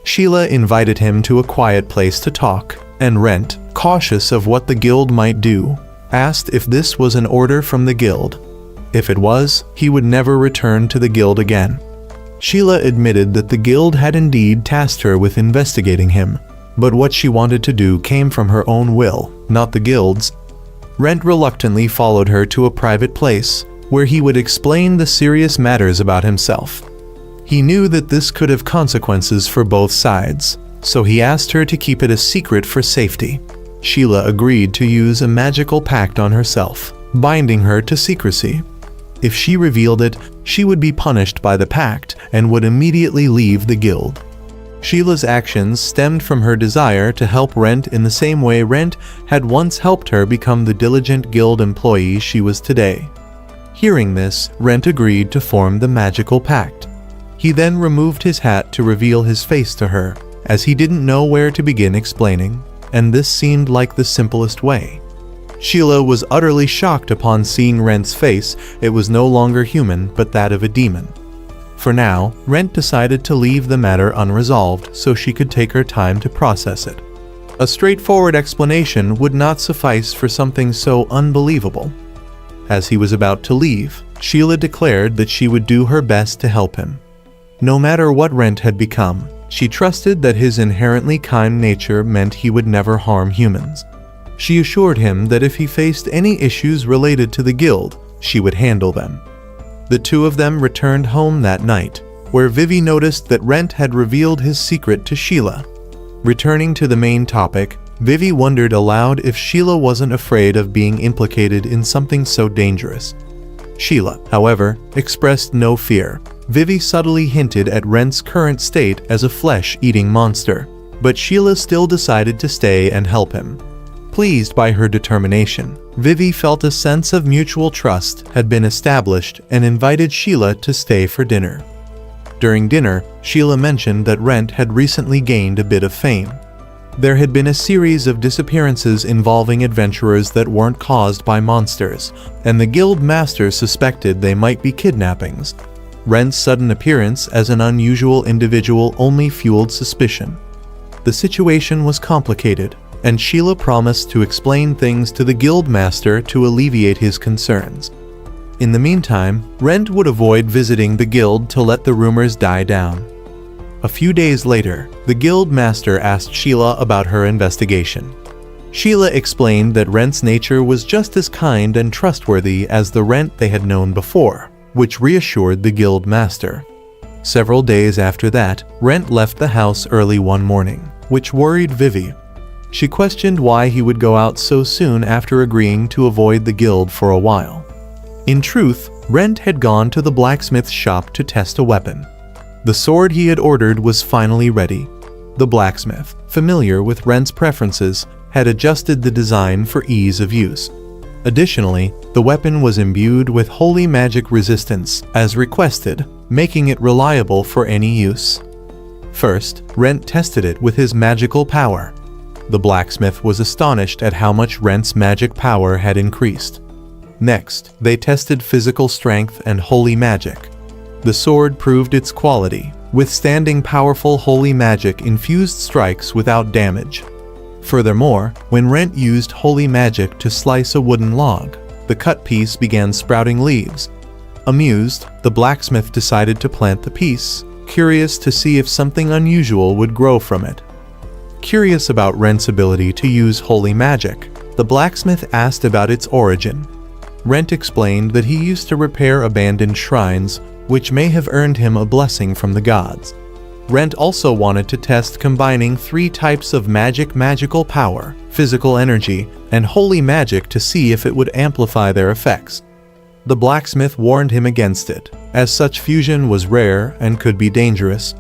Sheila invited him to a quiet place to talk, and Rent, cautious of what the guild might do, asked if this was an order from the guild. If it was, he would never return to the guild again. Sheila admitted that the guild had indeed tasked her with investigating him, but what she wanted to do came from her own will, not the guild's. Rent reluctantly followed her to a private place, where he would explain the serious matters about himself. He knew that this could have consequences for both sides, so he asked her to keep it a secret for safety. Sheila agreed to use a magical pact on herself, binding her to secrecy. If she revealed it, she would be punished by the pact and would immediately leave the guild. Sheila's actions stemmed from her desire to help Rent in the same way Rent had once helped her become the diligent guild employee she was today. Hearing this, Rent agreed to form the magical pact. He then removed his hat to reveal his face to her, as he didn't know where to begin explaining, and this seemed like the simplest way. Sheila was utterly shocked upon seeing Rent's face. It was no longer human, but that of a demon. For now, Rent decided to leave the matter unresolved so she could take her time to process it. A straightforward explanation would not suffice for something so unbelievable. As he was about to leave, Sheila declared that she would do her best to help him. No matter what Rent had become, she trusted that his inherently kind nature meant he would never harm humans. She assured him that if he faced any issues related to the guild, she would handle them. The two of them returned home that night, where Vivi noticed that Rent had revealed his secret to Sheila. Returning to the main topic, Vivi wondered aloud if Sheila wasn't afraid of being implicated in something so dangerous. Sheila, however, expressed no fear. Vivi subtly hinted at Rent's current state as a flesh-eating monster, but Sheila still decided to stay and help him. Pleased by her determination, Vivi felt a sense of mutual trust had been established and invited Sheila to stay for dinner. During dinner, Sheila mentioned that Rent had recently gained a bit of fame. There had been a series of disappearances involving adventurers that weren't caused by monsters, and the guild master suspected they might be kidnappings. Rent's sudden appearance as an unusual individual only fueled suspicion. The situation was complicated, and Sheila promised to explain things to the guild master to alleviate his concerns. In the meantime, Rent would avoid visiting the guild to let the rumors die down. A few days later, the guild master asked Sheila about her investigation. Sheila explained that Rent's nature was just as kind and trustworthy as the Rent they had known before, which reassured the guild master. Several days after that, Rent left the house early one morning, which worried Vivi. She questioned why he would go out so soon after agreeing to avoid the guild for a while. In truth, Rent had gone to the blacksmith's shop to test a weapon. The sword he had ordered was finally ready. The blacksmith, familiar with Rent's preferences, had adjusted the design for ease of use. Additionally, the weapon was imbued with holy magic resistance, as requested, making it reliable for any use. First, Rent tested it with his magical power. The blacksmith was astonished at how much Rent's magic power had increased. Next, they tested physical strength and holy magic. The sword proved its quality, withstanding powerful holy magic-infused strikes without damage. Furthermore, when Rent used holy magic to slice a wooden log, the cut piece began sprouting leaves. Amused, the blacksmith decided to plant the piece, curious to see if something unusual would grow from it. Curious about Rent's ability to use holy magic, the blacksmith asked about its origin. Rent explained that he used to repair abandoned shrines, which may have earned him a blessing from the gods. Rent also wanted to test combining 3 types of magical power, physical energy, and holy magic to see if it would amplify their effects. The blacksmith warned him against it, as such fusion was rare and could be dangerous.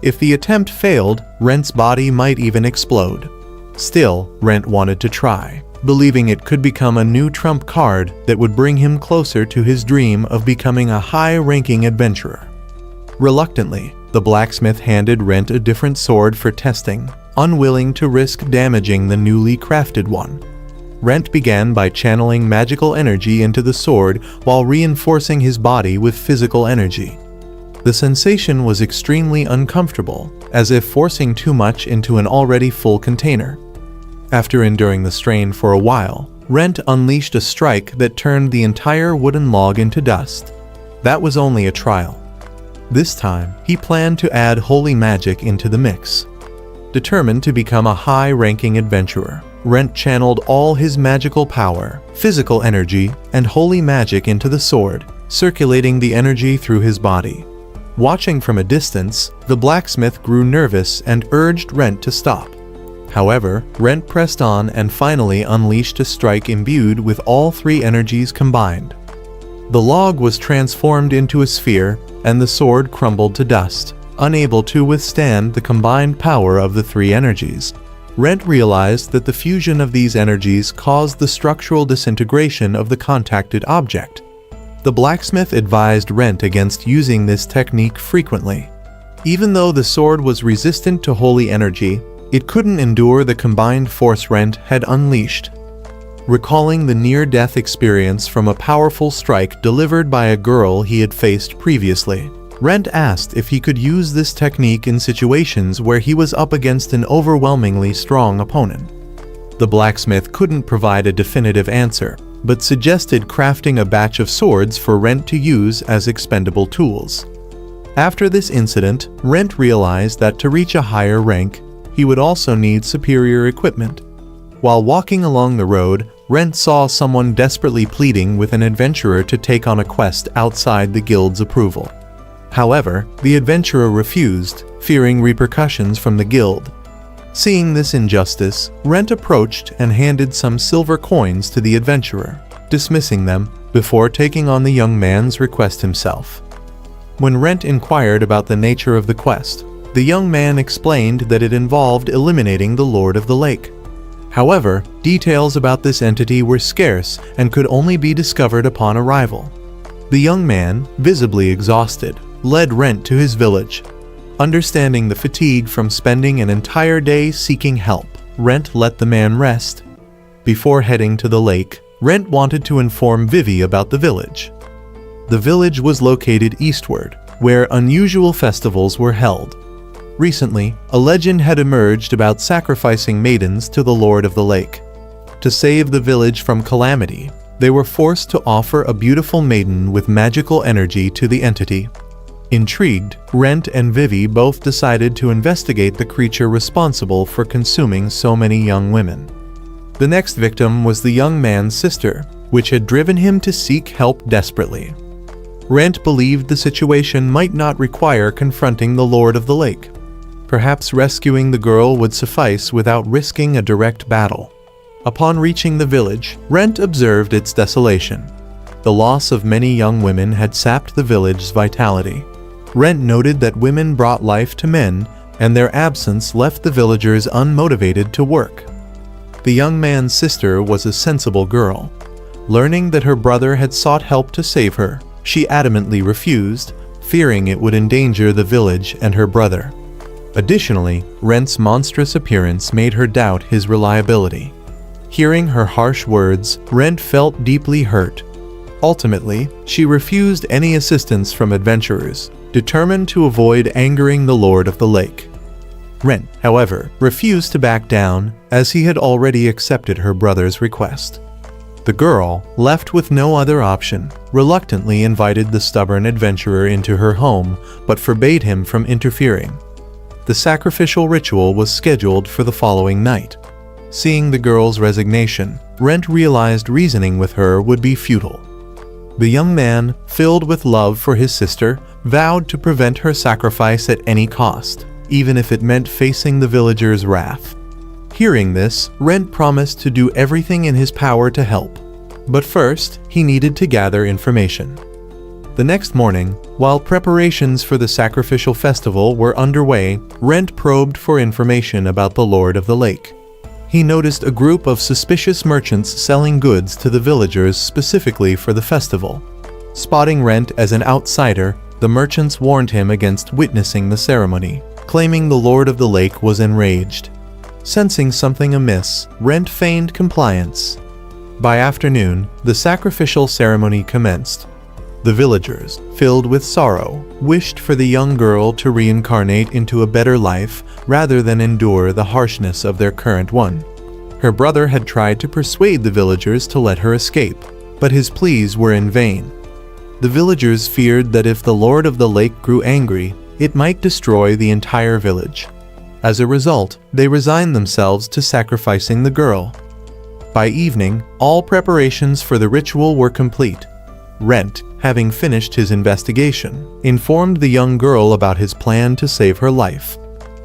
If the attempt failed, Rent's body might even explode. Still, Rent wanted to try, believing it could become a new trump card that would bring him closer to his dream of becoming a high-ranking adventurer. Reluctantly, the blacksmith handed Rent a different sword for testing, unwilling to risk damaging the newly crafted one. Rent began by channeling magical energy into the sword while reinforcing his body with physical energy. The sensation was extremely uncomfortable, as if forcing too much into an already full container. After enduring the strain for a while, Rent unleashed a strike that turned the entire wooden log into dust. That was only a trial. This time, he planned to add holy magic into the mix. Determined to become a high-ranking adventurer, Rent channeled all his magical power, physical energy, and holy magic into the sword, circulating the energy through his body. Watching from a distance, the blacksmith grew nervous and urged Rent to stop. However, Rent pressed on and finally unleashed a strike imbued with all 3 energies combined. The log was transformed into a sphere, and the sword crumbled to dust, unable to withstand the combined power of the 3 energies. Rent realized that the fusion of these energies caused the structural disintegration of the contacted object. The blacksmith advised Rent against using this technique frequently. Even though the sword was resistant to holy energy, it couldn't endure the combined force Rent had unleashed. Recalling the near-death experience from a powerful strike delivered by a girl he had faced previously, Rent asked if he could use this technique in situations where he was up against an overwhelmingly strong opponent. The blacksmith couldn't provide a definitive answer, but suggested crafting a batch of swords for Rent to use as expendable tools. After this incident, Rent realized that to reach a higher rank, he would also need superior equipment. While walking along the road, Rent saw someone desperately pleading with an adventurer to take on a quest outside the guild's approval. However, the adventurer refused, fearing repercussions from the guild. Seeing this injustice, Rent approached and handed some silver coins to the adventurer, dismissing them before taking on the young man's request himself. When Rent inquired about the nature of the quest, the young man explained that it involved eliminating the Lord of the Lake. However, details about this entity were scarce and could only be discovered upon arrival. The young man, visibly exhausted, led Rent to his village. Understanding the fatigue from spending an entire day seeking help, Rent let the man rest. Before heading to the lake, Rent wanted to inform Vivi about the village. The village was located eastward, where unusual festivals were held. Recently, a legend had emerged about sacrificing maidens to the Lord of the Lake. To save the village from calamity, they were forced to offer a beautiful maiden with magical energy to the entity. Intrigued, Rent and Vivi both decided to investigate the creature responsible for consuming so many young women. The next victim was the young man's sister, which had driven him to seek help desperately. Rent believed the situation might not require confronting the Lord of the Lake. Perhaps rescuing the girl would suffice without risking a direct battle. Upon reaching the village, Rent observed its desolation. The loss of many young women had sapped the village's vitality. Rent noted that women brought life to men, and their absence left the villagers unmotivated to work. The young man's sister was a sensible girl. Learning that her brother had sought help to save her, she adamantly refused, fearing it would endanger the village and her brother. Additionally, Rent's monstrous appearance made her doubt his reliability. Hearing her harsh words, Rent felt deeply hurt. Ultimately, she refused any assistance from adventurers, determined to avoid angering the Lord of the Lake. Rent, however, refused to back down, as he had already accepted her brother's request. The girl, left with no other option, reluctantly invited the stubborn adventurer into her home, but forbade him from interfering. The sacrificial ritual was scheduled for the following night. Seeing the girl's resignation, Rent realized reasoning with her would be futile. The young man, filled with love for his sister, vowed to prevent her sacrifice at any cost, even if it meant facing the villagers' wrath. Hearing this, Rent promised to do everything in his power to help. But first, he needed to gather information. The next morning, while preparations for the sacrificial festival were underway, Rent probed for information about the Lord of the Lake. He noticed a group of suspicious merchants selling goods to the villagers specifically for the festival. Spotting Rent as an outsider, the merchants warned him against witnessing the ceremony, claiming the Lord of the Lake was enraged. Sensing something amiss, Rent feigned compliance. By afternoon, the sacrificial ceremony commenced. The villagers, filled with sorrow, wished for the young girl to reincarnate into a better life rather than endure the harshness of their current one. Her brother had tried to persuade the villagers to let her escape, but his pleas were in vain. The villagers feared that if the Lord of the Lake grew angry, it might destroy the entire village. As a result, they resigned themselves to sacrificing the girl. By evening, all preparations for the ritual were complete. Rent, having finished his investigation, informed the young girl about his plan to save her life.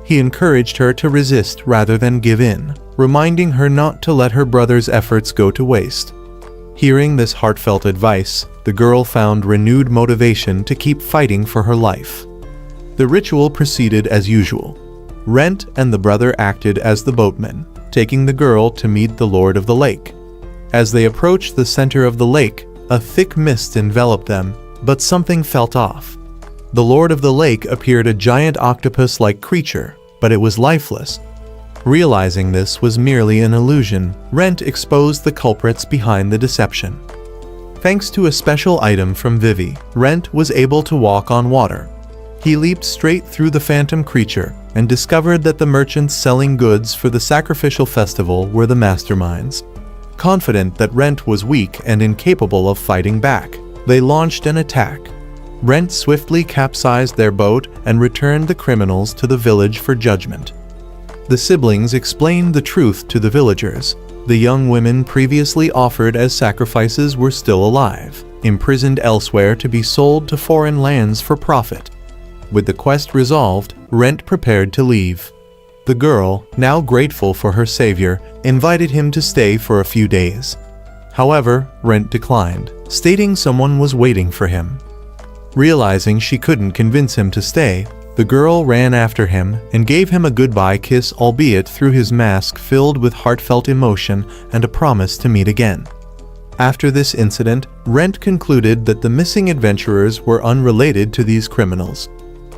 He encouraged her to resist rather than give in, reminding her not to let her brother's efforts go to waste. Hearing this heartfelt advice, the girl found renewed motivation to keep fighting for her life. The ritual proceeded as usual. Rent and the brother acted as the boatmen, taking the girl to meet the Lord of the Lake. As they approached the center of the lake, A thick mist enveloped them, but something felt off. The Lord of the Lake appeared a giant octopus-like creature, but it was lifeless. Realizing this was merely an illusion, Rent exposed the culprits behind the deception. Thanks to a special item from Vivi, Rent was able to walk on water. He leaped straight through the phantom creature and discovered that the merchants selling goods for the sacrificial festival were the masterminds. Confident that Rent was weak and incapable of fighting back, they launched an attack. Rent swiftly capsized their boat and returned the criminals to the village for judgment. The siblings explained the truth to the villagers. The young women previously offered as sacrifices were still alive, imprisoned elsewhere to be sold to foreign lands for profit. With the quest resolved, Rent prepared to leave. The girl, now grateful for her savior, invited him to stay for a few days. However, Rent declined, stating someone was waiting for him. Realizing she couldn't convince him to stay, the girl ran after him and gave him a goodbye kiss, albeit through his mask filled with heartfelt emotion and a promise to meet again. After this incident, Rent concluded that the missing adventurers were unrelated to these criminals.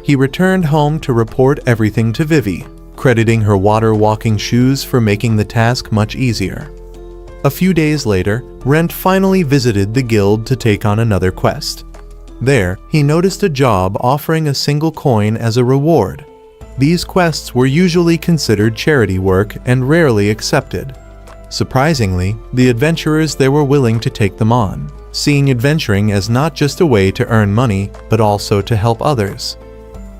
He returned home to report everything to Vivi, crediting her water-walking shoes for making the task much easier. A few days later, Rent finally visited the guild to take on another quest. There, he noticed a job offering a single coin as a reward. These quests were usually considered charity work and rarely accepted. Surprisingly, the adventurers there were willing to take them on, seeing adventuring as not just a way to earn money, but also to help others.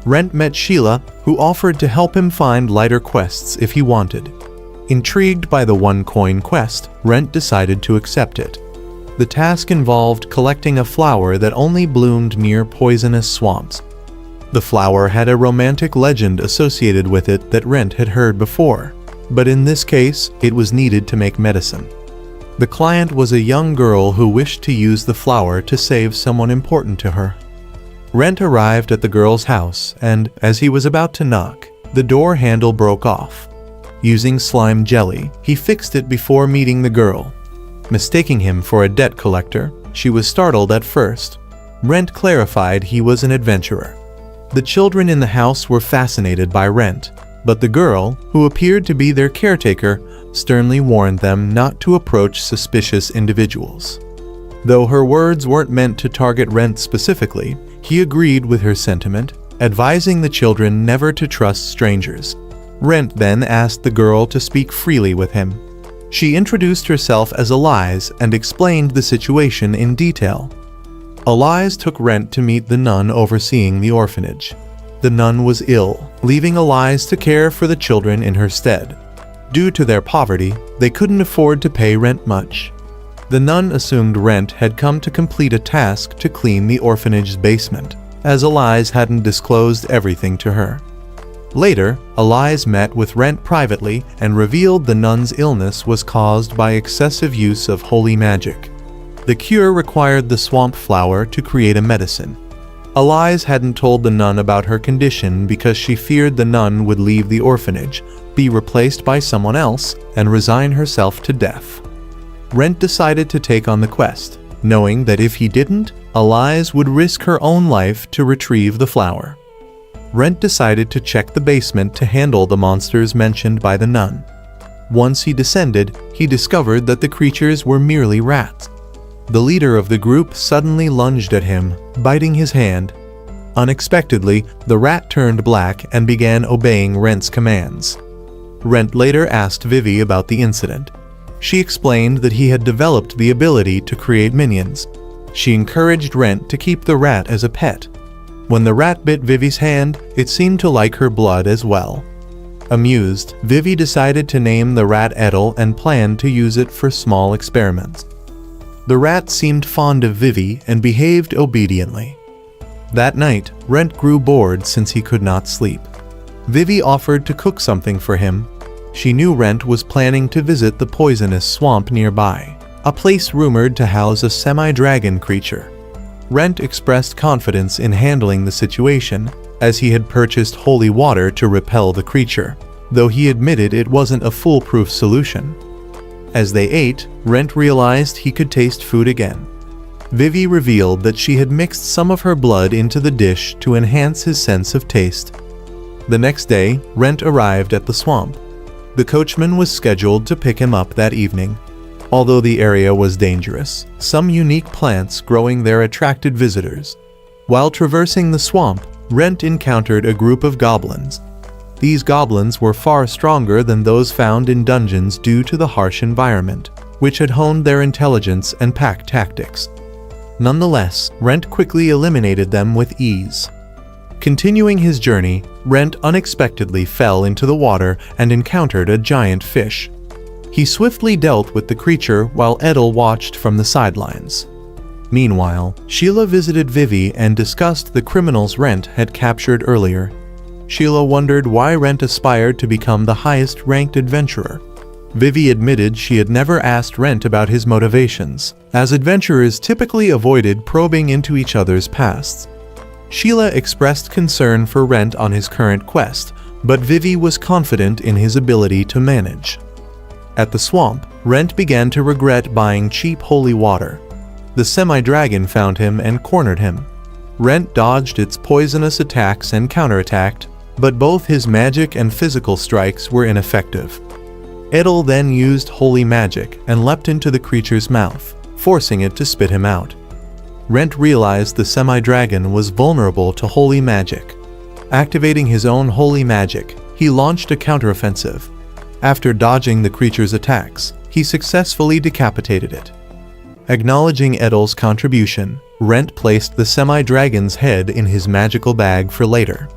Rent met Sheila, who offered to help him find lighter quests if he wanted. Intrigued by the one-coin quest, Rent decided to accept it. The task involved collecting a flower that only bloomed near poisonous swamps. The flower had a romantic legend associated with it that Rent had heard before, but in this case, it was needed to make medicine. The client was a young girl who wished to use the flower to save someone important to her. Rent arrived at the girl's house, and as he was about to knock, the door handle broke off. Using slime jelly, he fixed it before meeting the girl. Mistaking him for a debt collector, she was startled at first. Rent clarified he was an adventurer. The children in the house were fascinated by Rent, but the girl, who appeared to be their caretaker, sternly warned them not to approach suspicious individuals. Though her words weren't meant to target Rent specifically, he agreed with her sentiment, advising the children never to trust strangers. Rent then asked the girl to speak freely with him. She introduced herself as Elise and explained the situation in detail. Elise took Rent to meet the nun overseeing the orphanage. The nun was ill, leaving Elise to care for the children in her stead. Due to their poverty, they couldn't afford to pay Rent much. The nun assumed Rent had come to complete a task to clean the orphanage's basement, as Elise hadn't disclosed everything to her. Later, Elise met with Rent privately and revealed the nun's illness was caused by excessive use of holy magic. The cure required the swamp flower to create a medicine. Elise hadn't told the nun about her condition because she feared the nun would leave the orphanage, be replaced by someone else, and resign herself to death. Rent decided to take on the quest, knowing that if he didn't, Elise would risk her own life to retrieve the flower. Rent decided to check the basement to handle the monsters mentioned by the nun. Once he descended, he discovered that the creatures were merely rats. The leader of the group suddenly lunged at him, biting his hand. Unexpectedly, the rat turned black and began obeying Rent's commands. Rent later asked Vivi about the incident. She explained that he had developed the ability to create minions. She encouraged Rent to keep the rat as a pet. When the rat bit Vivi's hand, it seemed to like her blood as well. Amused, Vivi decided to name the rat Edel and planned to use it for small experiments. The rat seemed fond of Vivi and behaved obediently. That night, Rent grew bored since he could not sleep. Vivi offered to cook something for him. She knew Rent was planning to visit the poisonous swamp nearby, a place rumored to house a semi-dragon creature. Rent expressed confidence in handling the situation, as he had purchased holy water to repel the creature, though he admitted it wasn't a foolproof solution. As they ate, Rent realized he could taste food again. Vivi revealed that she had mixed some of her blood into the dish to enhance his sense of taste. The next day, Rent arrived at the swamp. The coachman was scheduled to pick him up that evening. Although the area was dangerous, some unique plants growing there attracted visitors. While traversing the swamp, Rent encountered a group of goblins. These goblins were far stronger than those found in dungeons due to the harsh environment, which had honed their intelligence and pack tactics. Nonetheless, Rent quickly eliminated them with ease. Continuing his journey, Rent unexpectedly fell into the water and encountered a giant fish. He swiftly dealt with the creature while Edel watched from the sidelines. Meanwhile, Sheila visited Vivi and discussed the criminals Rent had captured earlier. Sheila wondered why Rent aspired to become the highest-ranked adventurer. Vivi admitted she had never asked Rent about his motivations, as adventurers typically avoided probing into each other's pasts. Sheila expressed concern for Rent on his current quest, but Vivi was confident in his ability to manage. At the swamp, Rent began to regret buying cheap holy water. The semi-dragon found him and cornered him. Rent dodged its poisonous attacks and counterattacked, but both his magic and physical strikes were ineffective. Edel then used holy magic and leapt into the creature's mouth, forcing it to spit him out. Rent realized the semi-dragon was vulnerable to holy magic. Activating his own holy magic, he launched a counteroffensive. After dodging the creature's attacks, he successfully decapitated it. Acknowledging Edel's contribution, Rent placed the semi-dragon's head in his magical bag for later.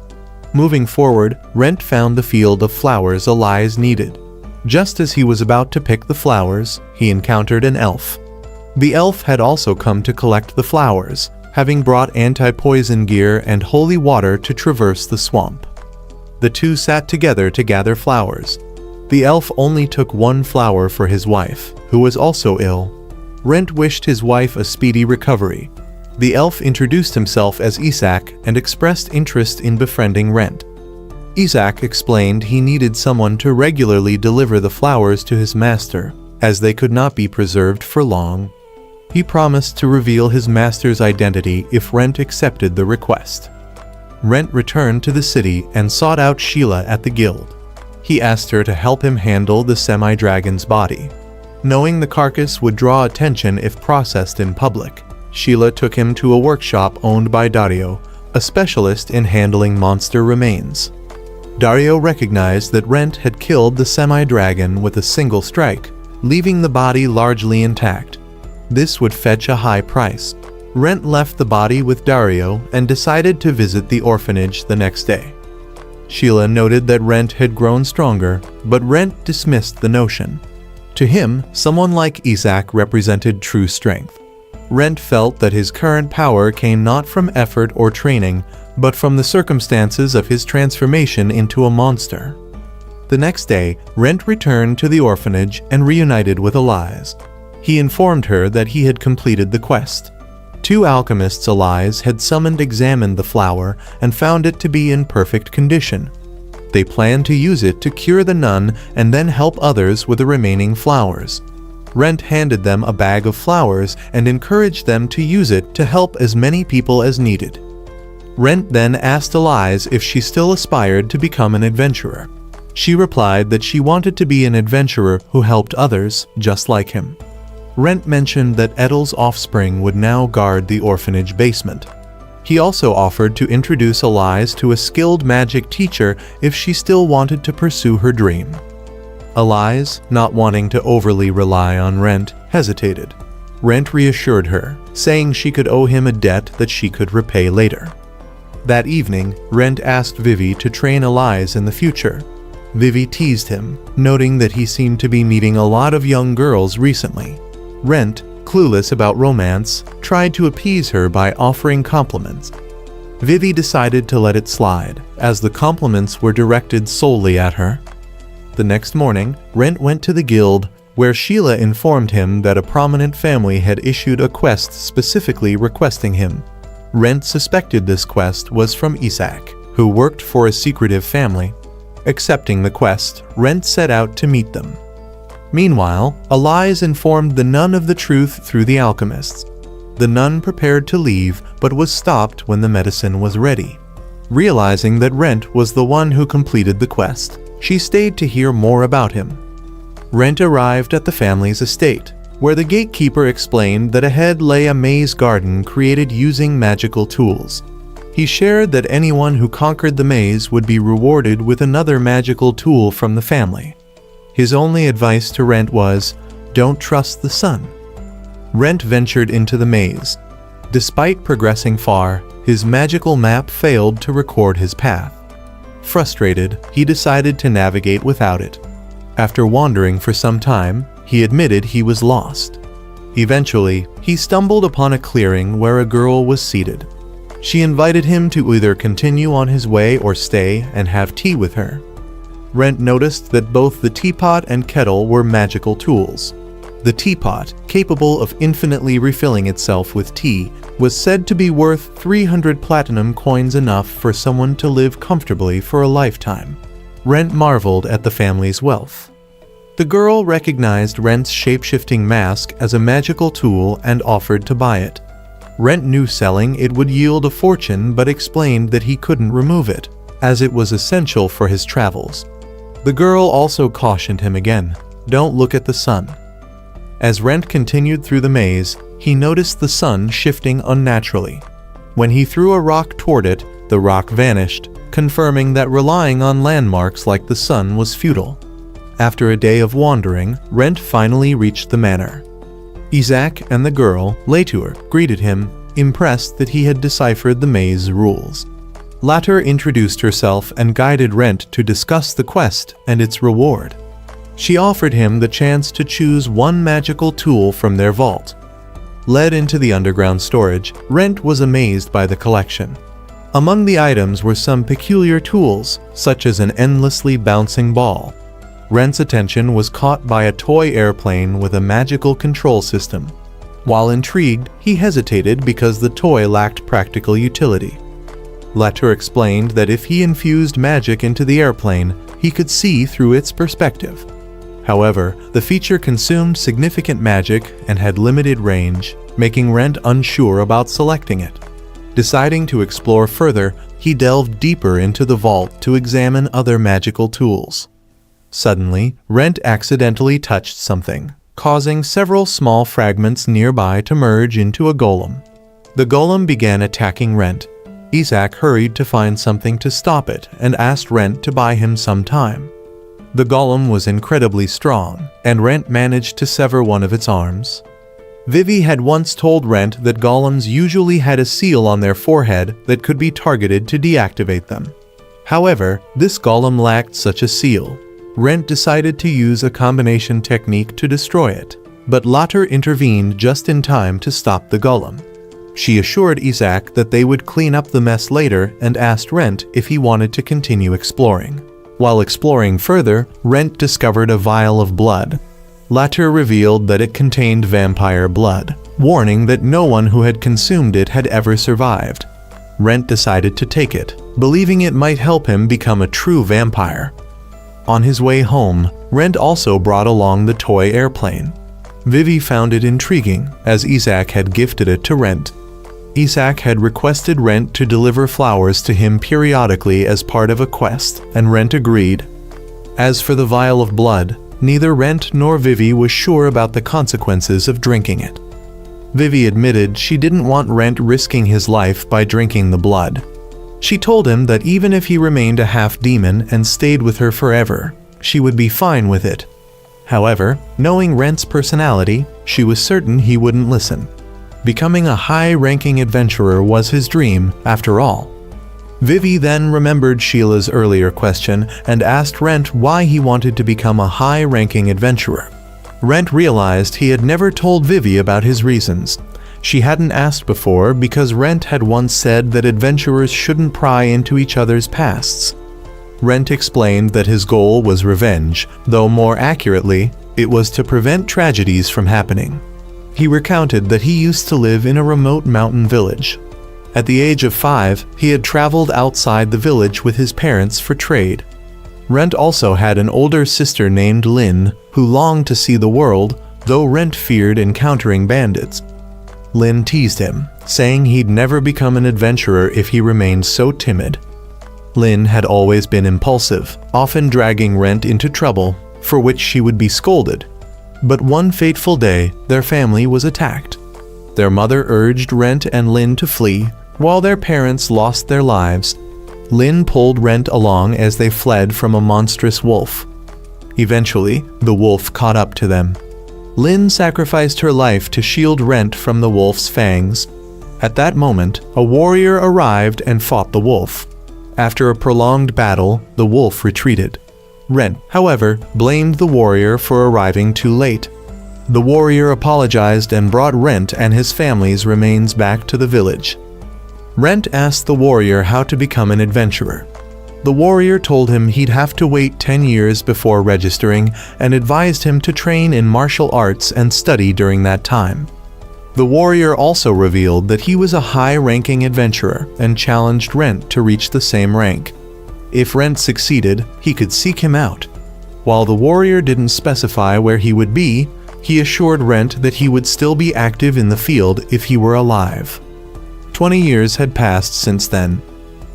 Moving forward, Rent found the field of flowers Elias needed. Just as he was about to pick the flowers, he encountered an elf. The elf had also come to collect the flowers, having brought anti-poison gear and holy water to traverse the swamp. The two sat together to gather flowers. The elf only took one flower for his wife, who was also ill. Rent wished his wife a speedy recovery. The elf introduced himself as Isaac and expressed interest in befriending Rent. Isaac explained he needed someone to regularly deliver the flowers to his master, as they could not be preserved for long. He promised to reveal his master's identity if Rent accepted the request. Rent returned to the city and sought out Sheila at the guild. He asked her to help him handle the semi-dragon's body. Knowing the carcass would draw attention if processed in public, Sheila took him to a workshop owned by Dario, a specialist in handling monster remains. Dario recognized that Rent had killed the semi-dragon with a single strike, leaving the body largely intact. This would fetch a high price. Rent left the body with Dario and decided to visit the orphanage the next day. Sheila noted that Rent had grown stronger, but Rent dismissed the notion. To him, someone like Isaac represented true strength. Rent felt that his current power came not from effort or training, but from the circumstances of his transformation into a monster. The next day, Rent returned to the orphanage and reunited with Elias. He informed her that he had completed the quest. Two alchemists Elias had summoned examined the flower and found it to be in perfect condition. They planned to use it to cure the nun and then help others with the remaining flowers. Rent handed them a bag of flowers and encouraged them to use it to help as many people as needed. Rent then asked Elias if she still aspired to become an adventurer. She replied that she wanted to be an adventurer who helped others just like him. Rent mentioned that Edel's offspring would now guard the orphanage basement. He also offered to introduce Elias to a skilled magic teacher if she still wanted to pursue her dream. Elias, not wanting to overly rely on Rent, hesitated. Rent reassured her, saying she could owe him a debt that she could repay later. That evening, Rent asked Vivi to train Elias in the future. Vivi teased him, noting that he seemed to be meeting a lot of young girls recently. Rent, clueless about romance, tried to appease her by offering compliments. Vivi decided to let it slide, as the compliments were directed solely at her. The next morning, Rent went to the guild, where Sheila informed him that a prominent family had issued a quest specifically requesting him. Rent suspected this quest was from Isaac, who worked for a secretive family. Accepting the quest, Rent set out to meet them. Meanwhile, Elias informed the nun of the truth through the alchemists. The nun prepared to leave but was stopped when the medicine was ready. Realizing that Rent was the one who completed the quest, she stayed to hear more about him. Rent arrived at the family's estate, where the gatekeeper explained that ahead lay a maze garden created using magical tools. He shared that anyone who conquered the maze would be rewarded with another magical tool from the family. His only advice to Rent was, "Don't trust the sun." Rent ventured into the maze. Despite progressing far, his magical map failed to record his path. Frustrated, he decided to navigate without it. After wandering for some time, he admitted he was lost. Eventually, he stumbled upon a clearing where a girl was seated. She invited him to either continue on his way or stay and have tea with her. Rent noticed that both the teapot and kettle were magical tools. The teapot, capable of infinitely refilling itself with tea, was said to be worth 300 platinum coins, enough for someone to live comfortably for a lifetime. Rent marveled at the family's wealth. The girl recognized Rent's shape-shifting mask as a magical tool and offered to buy it. Rent knew selling it would yield a fortune, but explained that he couldn't remove it, as it was essential for his travels. The girl also cautioned him again, "Don't look at the sun." As Rent continued through the maze, he noticed the sun shifting unnaturally. When he threw a rock toward it, the rock vanished, confirming that relying on landmarks like the sun was futile. After a day of wandering, Rent finally reached the manor. Isaac and the girl, Latour, greeted him, impressed that he had deciphered the maze rules. Latour introduced herself and guided Rent to discuss the quest and its reward. She offered him the chance to choose one magical tool from their vault. Led into the underground storage, Rent was amazed by the collection. Among the items were some peculiar tools, such as an endlessly bouncing ball. Rent's attention was caught by a toy airplane with a magical control system. While intrigued, he hesitated because the toy lacked practical utility. Latour explained that if he infused magic into the airplane, he could see through its perspective. However, the feature consumed significant magic and had limited range, making Rent unsure about selecting it. Deciding to explore further, he delved deeper into the vault to examine other magical tools. Suddenly, Rent accidentally touched something, causing several small fragments nearby to merge into a golem. The golem began attacking Rent. Isaac hurried to find something to stop it and asked Rent to buy him some time. The golem was incredibly strong, and Rent managed to sever one of its arms. Vivi had once told Rent that golems usually had a seal on their forehead that could be targeted to deactivate them. However, this golem lacked such a seal. Rent decided to use a combination technique to destroy it, but Latour intervened just in time to stop the golem. She assured Isaac that they would clean up the mess later and asked Rent if he wanted to continue exploring. While exploring further, Rent discovered a vial of blood. Latour revealed that it contained vampire blood, warning that no one who had consumed it had ever survived. Rent decided to take it, believing it might help him become a true vampire. On his way home, Rent also brought along the toy airplane. Vivi found it intriguing, as Isaac had gifted it to Rent. Isaac had requested Rent to deliver flowers to him periodically as part of a quest, and Rent agreed. As for the vial of blood, neither Rent nor Vivi was sure about the consequences of drinking it. Vivi admitted she didn't want Rent risking his life by drinking the blood. She told him that even if he remained a half-demon and stayed with her forever, she would be fine with it. However, knowing Rent's personality, she was certain he wouldn't listen. Becoming a high-ranking adventurer was his dream, after all. Vivi then remembered Sheila's earlier question and asked Rent why he wanted to become a high-ranking adventurer. Rent realized he had never told Vivi about his reasons. She hadn't asked before because Rent had once said that adventurers shouldn't pry into each other's pasts. Rent explained that his goal was revenge, though more accurately, it was to prevent tragedies from happening. He recounted that he used to live in a remote mountain village. At the age of 5, he had traveled outside the village with his parents for trade. Rent also had an older sister named Lynn, who longed to see the world, though Rent feared encountering bandits. Lin teased him, saying he'd never become an adventurer if he remained so timid. Lin had always been impulsive, often dragging Rent into trouble, for which she would be scolded. But one fateful day, their family was attacked. Their mother urged Rent and Lin to flee, while their parents lost their lives. Lin pulled Rent along as they fled from a monstrous wolf. Eventually, the wolf caught up to them. Lin sacrificed her life to shield Rent from the wolf's fangs. At that moment, a warrior arrived and fought the wolf. After a prolonged battle, the wolf retreated. Rent, however, blamed the warrior for arriving too late. The warrior apologized and brought Rent and his family's remains back to the village. Rent asked the warrior how to become an adventurer. The warrior told him he'd have to wait 10 years before registering and advised him to train in martial arts and study during that time. The warrior also revealed that he was a high-ranking adventurer and challenged Rent to reach the same rank. If Rent succeeded, he could seek him out. While the warrior didn't specify where he would be, he assured Rent that he would still be active in the field if he were alive. 20 years had passed since then.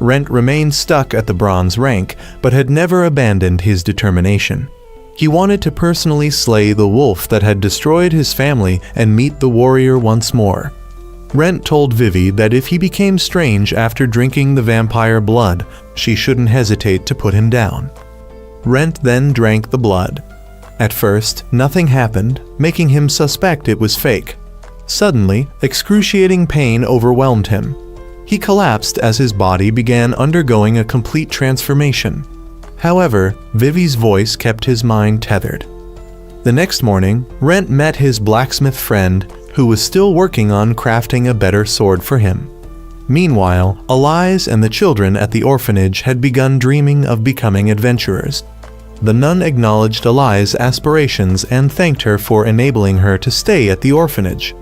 Rent remained stuck at the bronze rank, but had never abandoned his determination. He wanted to personally slay the wolf that had destroyed his family and meet the warrior once more. Rent told Vivi that if he became strange after drinking the vampire blood, she shouldn't hesitate to put him down. Rent then drank the blood. At first, nothing happened, making him suspect it was fake. Suddenly, excruciating pain overwhelmed him. He collapsed as his body began undergoing a complete transformation. However, Vivi's voice kept his mind tethered. The next morning, Rent met his blacksmith friend, who was still working on crafting a better sword for him. Meanwhile, Elise and the children at the orphanage had begun dreaming of becoming adventurers. The nun acknowledged Elise's aspirations and thanked her for enabling her to stay at the orphanage.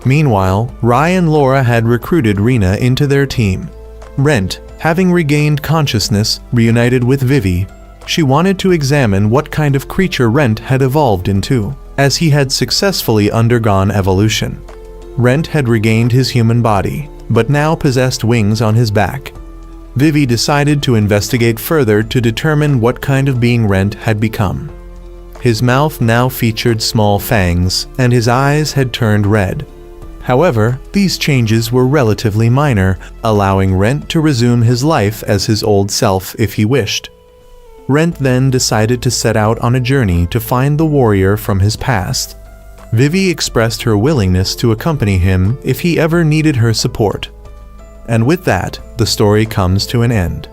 Meanwhile, Rai and Laura had recruited Rena into their team. Rent, having regained consciousness, reunited with Vivi. She wanted to examine what kind of creature Rent had evolved into, as he had successfully undergone evolution. Rent had regained his human body, but now possessed wings on his back. Vivi decided to investigate further to determine what kind of being Rent had become. His mouth now featured small fangs, and his eyes had turned red. However, these changes were relatively minor, allowing Rent to resume his life as his old self if he wished. Rent then decided to set out on a journey to find the warrior from his past. Vivi expressed her willingness to accompany him if he ever needed her support. And with that, the story comes to an end.